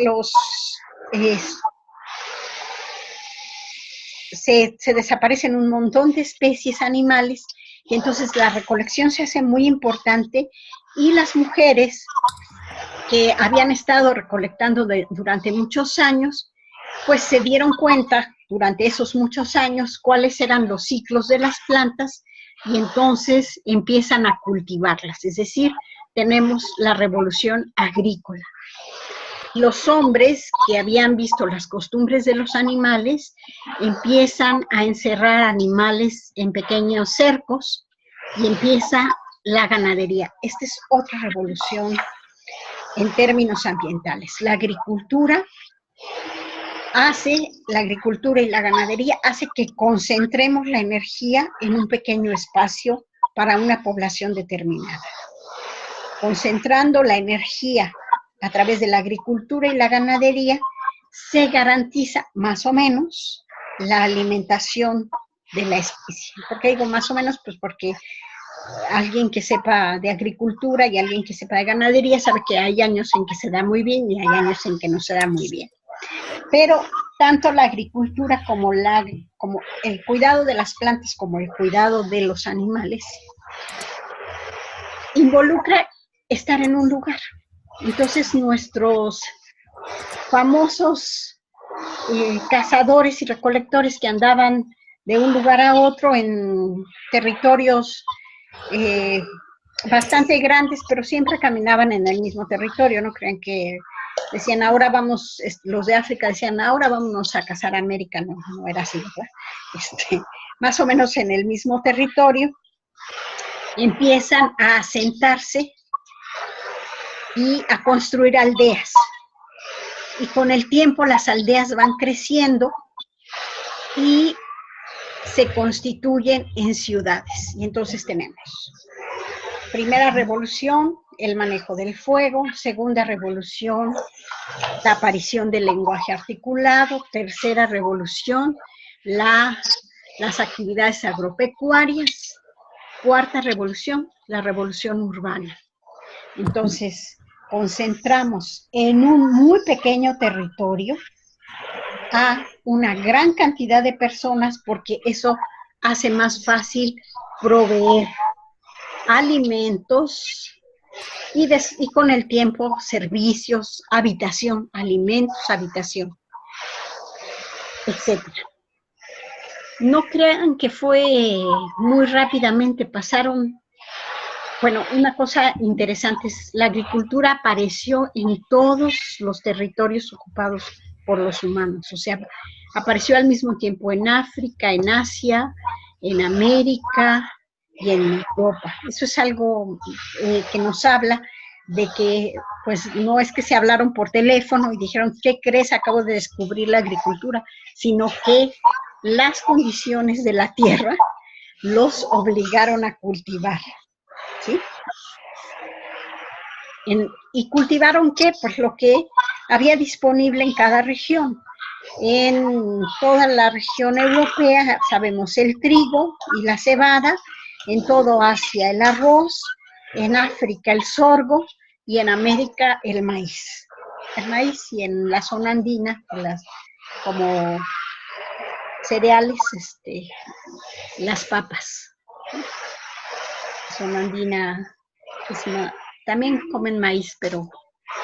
se desaparecen un montón de especies animales, y entonces la recolección se hace muy importante, y las mujeres que habían estado recolectando durante muchos años, pues se dieron cuenta durante esos muchos años cuáles eran los ciclos de las plantas, y entonces empiezan a cultivarlas, es decir, tenemos la revolución agrícola. Los hombres que habían visto las costumbres de los animales empiezan a encerrar animales en pequeños cercos y empieza la ganadería. Esta es otra revolución en términos ambientales. La agricultura y la ganadería hace que concentremos la energía en un pequeño espacio para una población determinada. Concentrando la energía a través de la agricultura y la ganadería, se garantiza más o menos la alimentación de la especie. ¿Por qué digo más o menos? Pues porque alguien que sepa de agricultura y alguien que sepa de ganadería sabe que hay años en que se da muy bien y hay años en que no se da muy bien. Pero tanto la agricultura como el cuidado de las plantas como el cuidado de los animales involucra estar en un lugar. Entonces nuestros famosos cazadores y recolectores que andaban de un lugar a otro en territorios bastante grandes, pero siempre caminaban en el mismo territorio, no crean que decían ahora vamos, los de África decían ahora vámonos a cazar a América, no era así, ¿verdad? Más o menos en el mismo territorio, empiezan a asentarse y a construir aldeas. Y con el tiempo las aldeas van creciendo y se constituyen en ciudades. Y entonces tenemos primera revolución, el manejo del fuego; segunda revolución, la aparición del lenguaje articulado; tercera revolución, las actividades agropecuarias; cuarta revolución, la revolución urbana. Entonces, concentramos en un muy pequeño territorio a una gran cantidad de personas, porque eso hace más fácil proveer alimentos y con el tiempo servicios, habitación, alimentos, habitación, etc. No crean que fue muy rápidamente, pasaron. Bueno, una cosa interesante es la agricultura apareció en todos los territorios ocupados por los humanos, o sea, apareció al mismo tiempo en África, en Asia, en América y en Europa. Eso es algo que nos habla de que, pues, no es que se hablaron por teléfono y dijeron, ¿qué crees? Acabo de descubrir la agricultura, sino que las condiciones de la tierra los obligaron a cultivar. ¿Sí? ¿Y cultivaron qué? Pues lo que había disponible en cada región. En toda la región europea sabemos el trigo y la cebada, en todo Asia el arroz, en África el sorgo y en América el maíz. El maíz, y en la zona andina, como cereales, las papas. Son andina, pues, también comen maíz, pero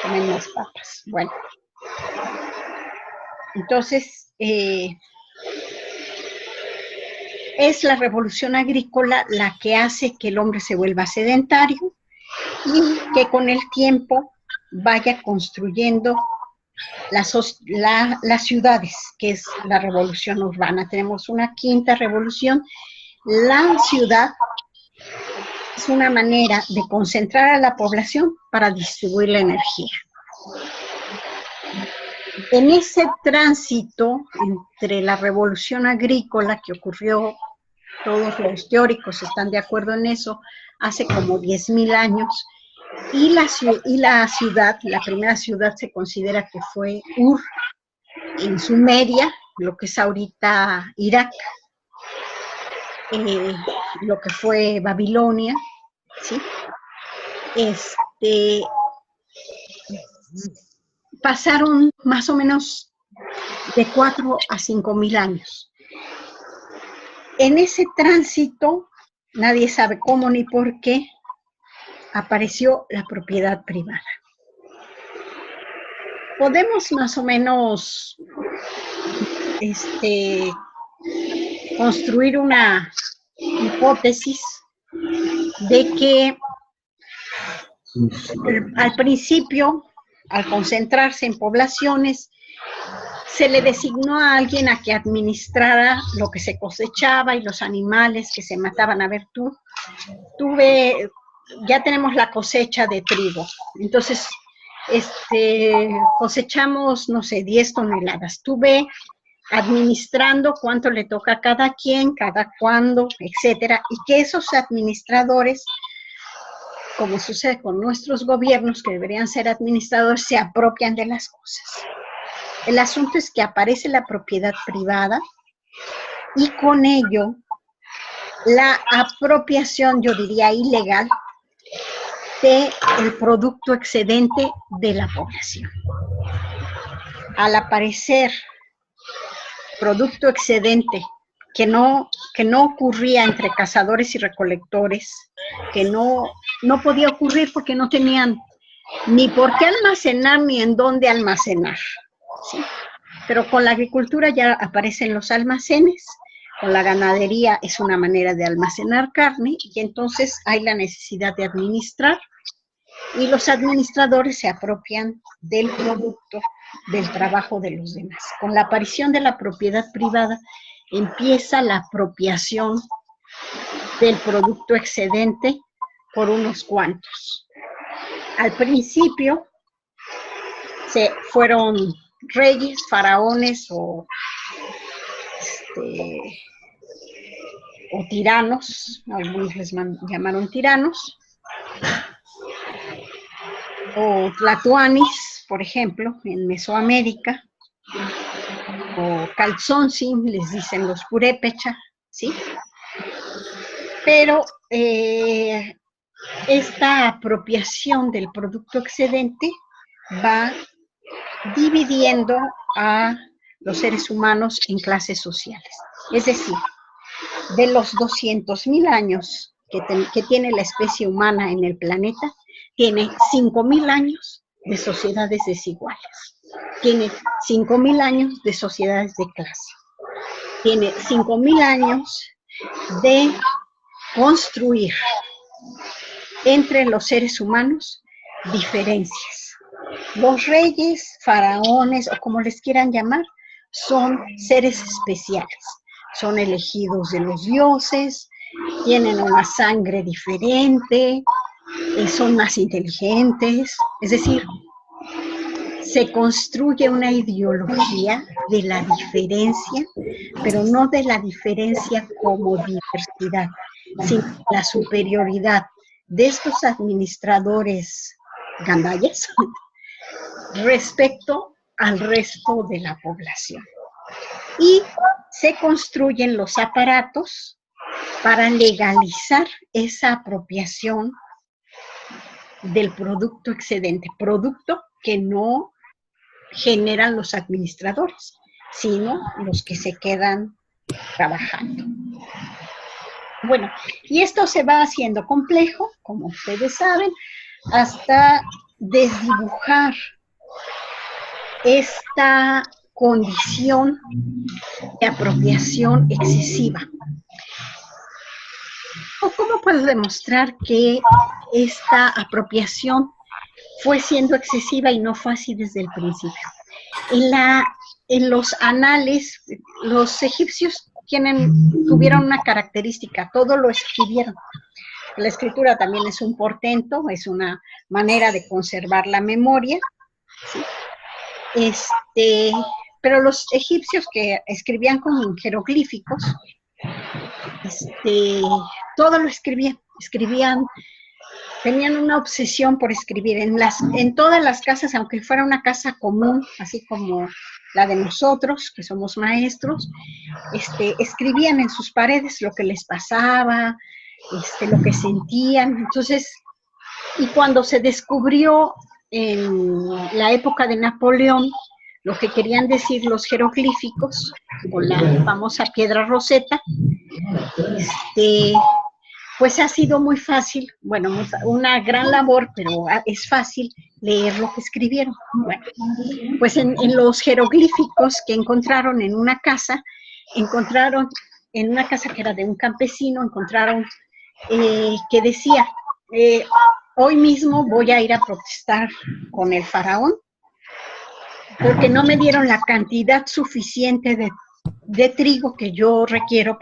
comen más papas. Bueno, entonces es la revolución agrícola la que hace que el hombre se vuelva sedentario y que con el tiempo vaya construyendo las ciudades, que es la revolución urbana. Tenemos una quinta revolución. La ciudad es una manera de concentrar a la población para distribuir la energía. En ese tránsito entre la revolución agrícola que ocurrió, todos los teóricos están de acuerdo en eso, hace como 10.000 años, y la ciudad, la primera ciudad se considera que fue Ur, en Sumeria, lo que es ahorita Irak, lo que fue Babilonia, ¿sí? Pasaron más o menos de 4 a 5.000 años. En ese tránsito, nadie sabe cómo ni por qué, apareció la propiedad privada. Podemos más o menos construir una hipótesis de que al principio, al concentrarse en poblaciones, se le designó a alguien a que administrara lo que se cosechaba y los animales que se mataban. A ver, ya tenemos la cosecha de trigo, entonces cosechamos, no sé, 10 toneladas. Tú ve administrando cuánto le toca a cada quien, cada cuándo, etcétera, y que esos administradores, como sucede con nuestros gobiernos, que deberían ser administradores, se apropian de las cosas. El asunto es que aparece la propiedad privada y con ello la apropiación, yo diría ilegal, del producto excedente de la población. Al aparecer producto excedente que no ocurría entre cazadores y recolectores, que no podía ocurrir porque no tenían ni por qué almacenar ni en dónde almacenar, ¿sí? Pero con la agricultura ya aparecen los almacenes, con la ganadería es una manera de almacenar carne, y entonces hay la necesidad de administrar, y los administradores se apropian del producto, del trabajo de los demás. Con la aparición de la propiedad privada, empieza la apropiación del producto excedente por unos cuantos. Al principio fueron reyes, faraones o tiranos, algunos les llamaron tiranos, o tlatoanis, por ejemplo, en Mesoamérica, o calzoncin, les dicen los purépecha, ¿sí? Pero esta apropiación del producto excedente va dividiendo a los seres humanos en clases sociales. Es decir, de los 200.000 años que tiene la especie humana en el planeta, tiene 5.000 años de sociedades desiguales, tiene 5.000 años de sociedades de clase, tiene 5.000 años de construir entre los seres humanos diferencias. Los reyes, faraones o como les quieran llamar, son seres especiales, son elegidos de los dioses, tienen una sangre diferente, son más inteligentes, es decir, se construye una ideología de la diferencia, pero no de la diferencia como diversidad, sino la superioridad de estos administradores gandallas respecto al resto de la población. Y se construyen los aparatos para legalizar esa apropiación del producto excedente, producto que no generan los administradores, sino los que se quedan trabajando. Bueno, y esto se va haciendo complejo, como ustedes saben, hasta desdibujar esta condición de apropiación excesiva. ¿Cómo puedo demostrar que esta apropiación fue siendo excesiva y no fue así desde el principio? En los anales, los egipcios tuvieron una característica, todo lo escribieron. La escritura también es un portento, es una manera de conservar la memoria, ¿sí? Pero los egipcios que escribían con jeroglíficos, todo lo escribían, tenían una obsesión por escribir. En todas las casas, aunque fuera una casa común, así como la de nosotros, que somos maestros, escribían en sus paredes lo que les pasaba, lo que sentían. Entonces, y cuando se descubrió en la época de Napoleón lo que querían decir los jeroglíficos, o la famosa piedra Rosetta, pues ha sido muy fácil, bueno, una gran labor, pero es fácil leer lo que escribieron. Bueno, pues en los jeroglíficos que encontraron en una casa que era de un campesino, encontraron que decía, hoy mismo voy a ir a protestar con el faraón, porque no me dieron la cantidad suficiente de trigo que yo requiero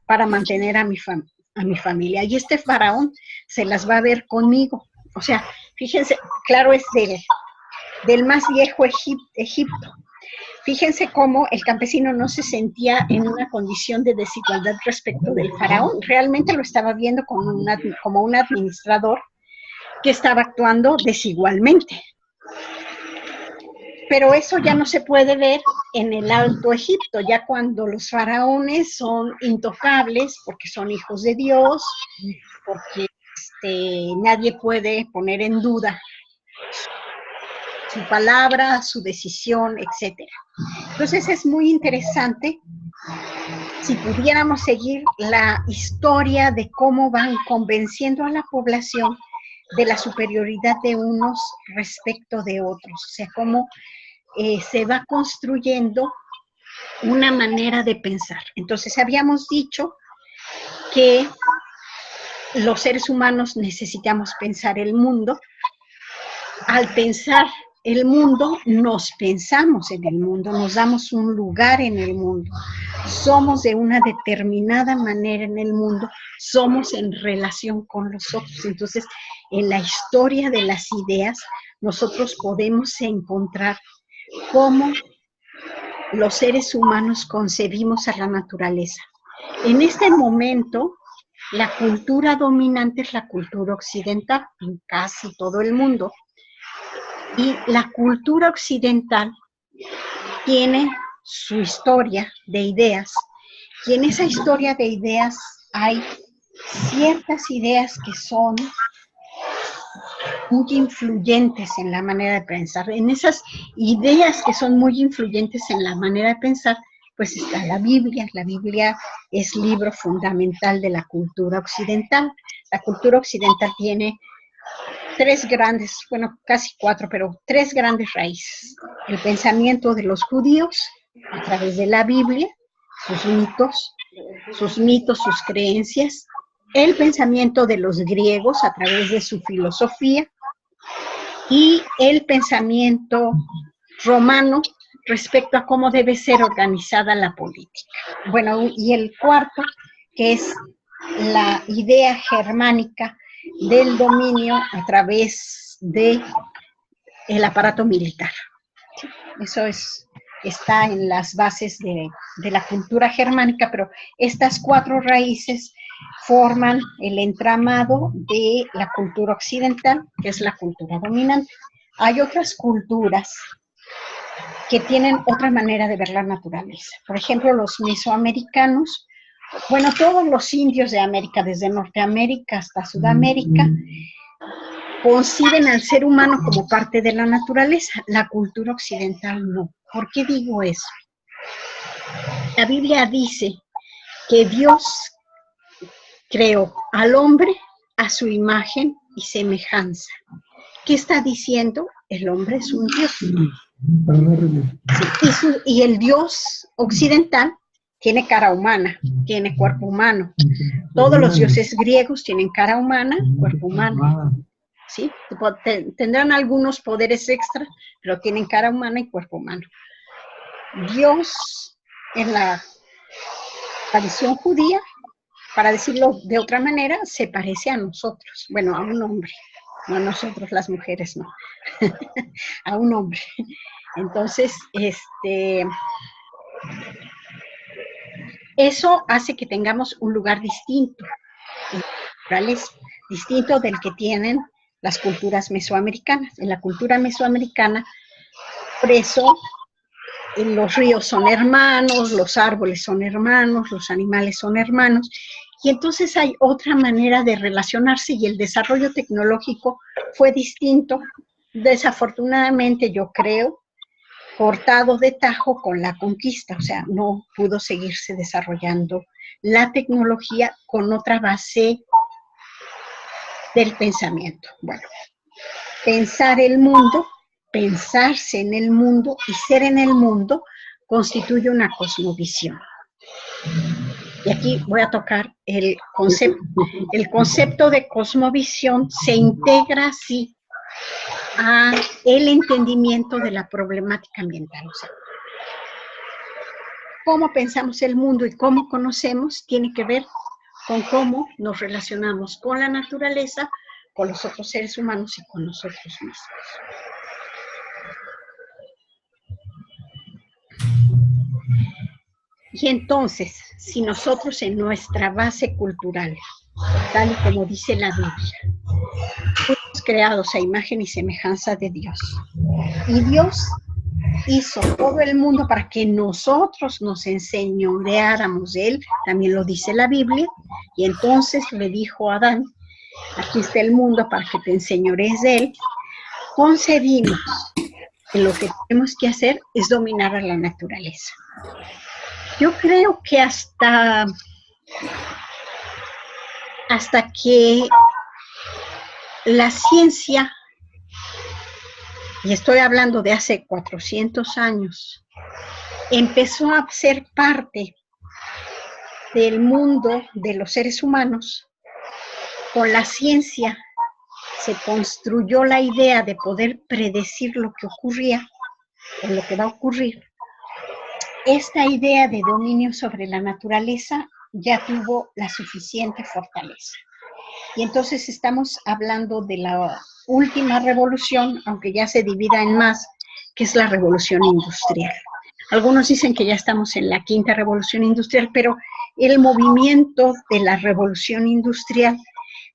para mantener a mi familia. Y este faraón se las va a ver conmigo. O sea, fíjense, claro, es del más viejo Egipto. Fíjense cómo el campesino no se sentía en una condición de desigualdad respecto del faraón. Realmente lo estaba viendo como un administrador que estaba actuando desigualmente. Pero eso ya no se puede ver en el Alto Egipto, ya cuando los faraones son intocables porque son hijos de Dios, porque nadie puede poner en duda su palabra, su decisión, etc. Entonces es muy interesante si pudiéramos seguir la historia de cómo van convenciendo a la población de la superioridad de unos respecto de otros, o sea, cómo se va construyendo una manera de pensar. Entonces, habíamos dicho que los seres humanos necesitamos pensar el mundo. Al pensar el mundo, nos pensamos en el mundo, nos damos un lugar en el mundo. Somos de una determinada manera en el mundo, somos en relación con los otros. Entonces, en la historia de las ideas, nosotros podemos encontrar cómo los seres humanos concebimos a la naturaleza. En este momento, la cultura dominante es la cultura occidental en casi todo el mundo. Y la cultura occidental tiene su historia de ideas. Y en esa historia de ideas hay ciertas ideas que son muy influyentes en la manera de pensar. En esas ideas que son muy influyentes en la manera de pensar, pues está la Biblia. La Biblia es libro fundamental de la cultura occidental. La cultura occidental tiene casi cuatro, pero tres grandes raíces. El pensamiento de los judíos a través de la Biblia, sus mitos, sus creencias. El pensamiento de los griegos a través de su filosofía y el pensamiento romano respecto a cómo debe ser organizada la política. Bueno, y el cuarto, que es la idea germánica del dominio a través del aparato militar. Eso está en las bases de la cultura germánica, pero estas cuatro raíces forman el entramado de la cultura occidental, que es la cultura dominante. Hay otras culturas que tienen otra manera de ver la naturaleza. Por ejemplo, los mesoamericanos, bueno, todos los indios de América, desde Norteamérica hasta Sudamérica, conciben al ser humano como parte de la naturaleza. La cultura occidental no. ¿Por qué digo eso? La Biblia dice que Dios creó al hombre a su imagen y semejanza. ¿Qué está diciendo? El hombre es un Dios. Y el Dios occidental tiene cara humana, tiene cuerpo humano. Todos los dioses griegos tienen cara humana, cuerpo humano. ¿Sí? Tendrán algunos poderes extra, pero tienen cara humana y cuerpo humano. Dios, en la tradición judía, para decirlo de otra manera, se parece a nosotros. Bueno, a un hombre. No a nosotros las mujeres, no. A un hombre. Entonces, eso hace que tengamos un lugar distinto, distinto del que tienen las culturas mesoamericanas. En la cultura mesoamericana, por eso, los ríos son hermanos, los árboles son hermanos, los animales son hermanos, y entonces hay otra manera de relacionarse y el desarrollo tecnológico fue distinto, desafortunadamente yo creo, cortado de tajo con la conquista, o sea, no pudo seguirse desarrollando la tecnología con otra base del pensamiento. Bueno, pensar el mundo, pensarse en el mundo y ser en el mundo constituye una cosmovisión. Y aquí voy a tocar el concepto. El concepto de cosmovisión se integra así a el entendimiento de la problemática ambiental. O sea, cómo pensamos el mundo y cómo conocemos tiene que ver con cómo nos relacionamos con la naturaleza, con los otros seres humanos y con nosotros mismos. Y entonces, si nosotros en nuestra base cultural, tal y como dice la Biblia, fuimos creados a imagen y semejanza de Dios, y Dios hizo todo el mundo para que nosotros nos enseñoreáramos de él, también lo dice la Biblia, y entonces le dijo a Adán, aquí está el mundo para que te enseñorees de él, concebimos que lo que tenemos que hacer es dominar a la naturaleza. Yo creo que hasta que la ciencia, y estoy hablando de hace 400 años, empezó a ser parte del mundo de los seres humanos, con la ciencia se construyó la idea de poder predecir lo que ocurría o lo que va a ocurrir. Esta idea de dominio sobre la naturaleza ya tuvo la suficiente fortaleza. Y entonces estamos hablando de la última revolución, aunque ya se divida en más, que es la revolución industrial. Algunos dicen que ya estamos en la quinta revolución industrial, pero el movimiento de la revolución industrial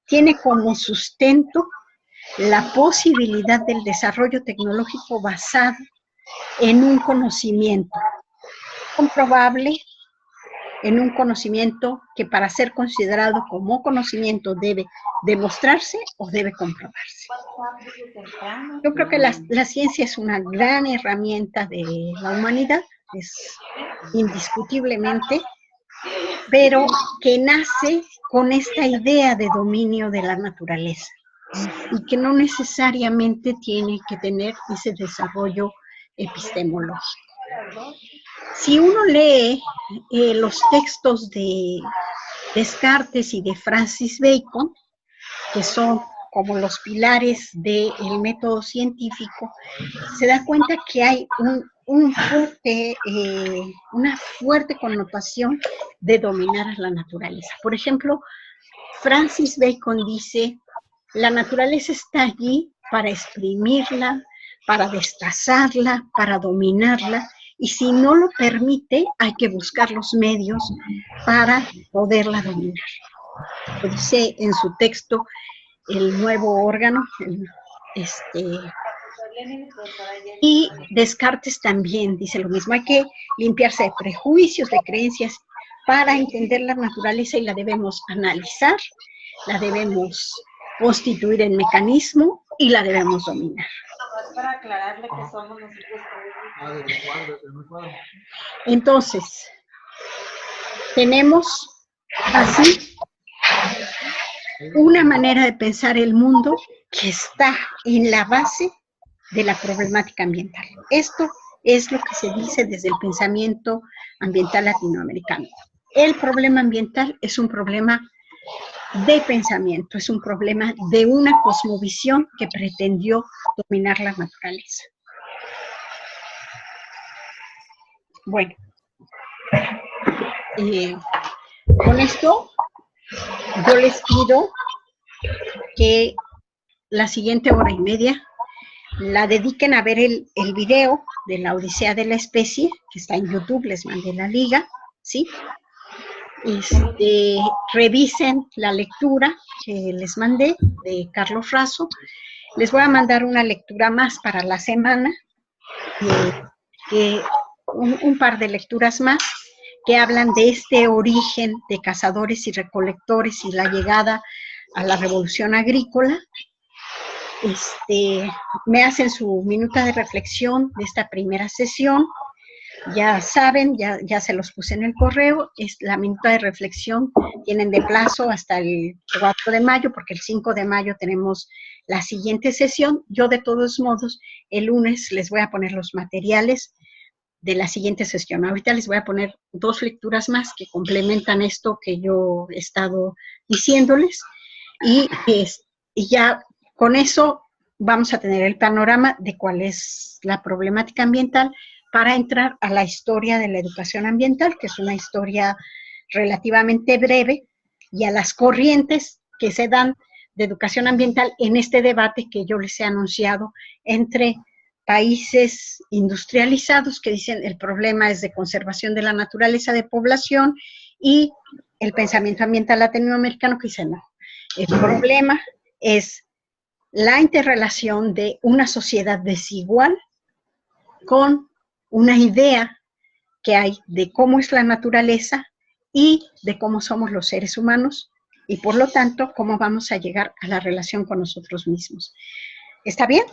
tiene como sustento la posibilidad del desarrollo tecnológico basado en un conocimiento comprobable, en un conocimiento que para ser considerado como conocimiento debe demostrarse o debe comprobarse. Yo creo que la ciencia es una gran herramienta de la humanidad, es indiscutiblemente, pero que nace con esta idea de dominio de la naturaleza y que no necesariamente tiene que tener ese desarrollo epistemológico. Si uno lee los textos de Descartes y de Francis Bacon, que son como los pilares del método científico, se da cuenta que hay una fuerte connotación de dominar a la naturaleza. Por ejemplo, Francis Bacon dice, la naturaleza está allí para exprimirla, para destazarla, para dominarla, y si no lo permite, hay que buscar los medios para poderla dominar. Lo dice en su texto, el nuevo órgano, y Descartes también dice lo mismo, hay que limpiarse de prejuicios, de creencias, para entender la naturaleza y la debemos analizar, la debemos constituir en mecanismo y la debemos dominar. Para aclararle que somos nosotros. Entonces, tenemos así una manera de pensar el mundo que está en la base de la problemática ambiental. Esto es lo que se dice desde el pensamiento ambiental latinoamericano. El problema ambiental es un problema de pensamiento, es un problema de una cosmovisión que pretendió dominar la naturaleza. Bueno, con esto yo les pido que la siguiente hora y media la dediquen a ver el video de la Odisea de la Especie, que está en YouTube, les mandé la liga, ¿sí? Revisen la lectura que les mandé de Carlos Razo. Les voy a mandar una lectura más para la semana, un par de lecturas más que hablan de este origen de cazadores y recolectores y la llegada a la revolución agrícola. Me hacen su minuta de reflexión de esta primera sesión. Ya saben, ya se los puse en el correo, es la minuta de reflexión, tienen de plazo hasta el 4 de mayo, porque el 5 de mayo tenemos la siguiente sesión. Yo de todos modos, el lunes les voy a poner los materiales de la siguiente sesión. Ahorita les voy a poner 2 lecturas más que complementan esto que yo he estado diciéndoles, y ya con eso vamos a tener el panorama de cuál es la problemática ambiental, para entrar a la historia de la educación ambiental, que es una historia relativamente breve, y a las corrientes que se dan de educación ambiental en este debate que yo les he anunciado entre países industrializados que dicen el problema es de conservación de la naturaleza de población, y el pensamiento ambiental latinoamericano que dice no, el problema es la interrelación de una sociedad desigual con una idea que hay de cómo es la naturaleza y de cómo somos los seres humanos, y por lo tanto, cómo vamos a llegar a la relación con nosotros mismos. ¿Está bien?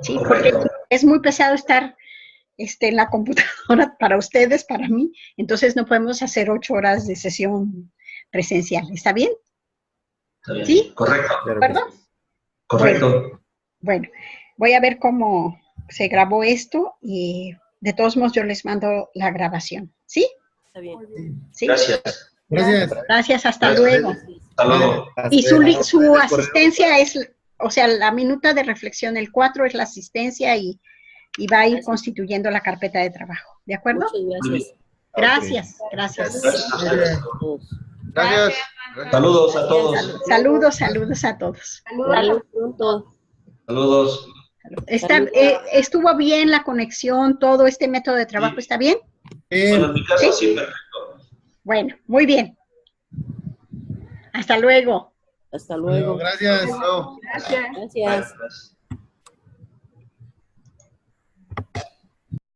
Sí, porque es muy pesado estar en la computadora para ustedes, para mí, entonces no podemos hacer 8 horas de sesión presencial. ¿Está bien? Está bien. ¿Sí? Correcto. ¿Perdón? Correcto. Bueno, voy a ver cómo se grabó esto y de todos modos yo les mando la grabación. ¿Sí? Está bien. ¿Sí? Gracias. Gracias, hasta Gracias. luego. Hasta luego. Y su asistencia es, o sea, la minuta de reflexión, el 4 es la asistencia y va a ir constituyendo la carpeta de trabajo. ¿De acuerdo? Muchas gracias. Gracias. Gracias a ustedes. Gracias. Saludos a todos. Saludos a todos. Saludos pronto. Saludos. ¿Estuvo bien la conexión, todo este método de trabajo? Sí. ¿Está bien? Bueno, en mi caso ¿Sí? sí, perfecto. Bueno, muy bien. Hasta luego. Hasta luego. Gracias. Gracias. Gracias.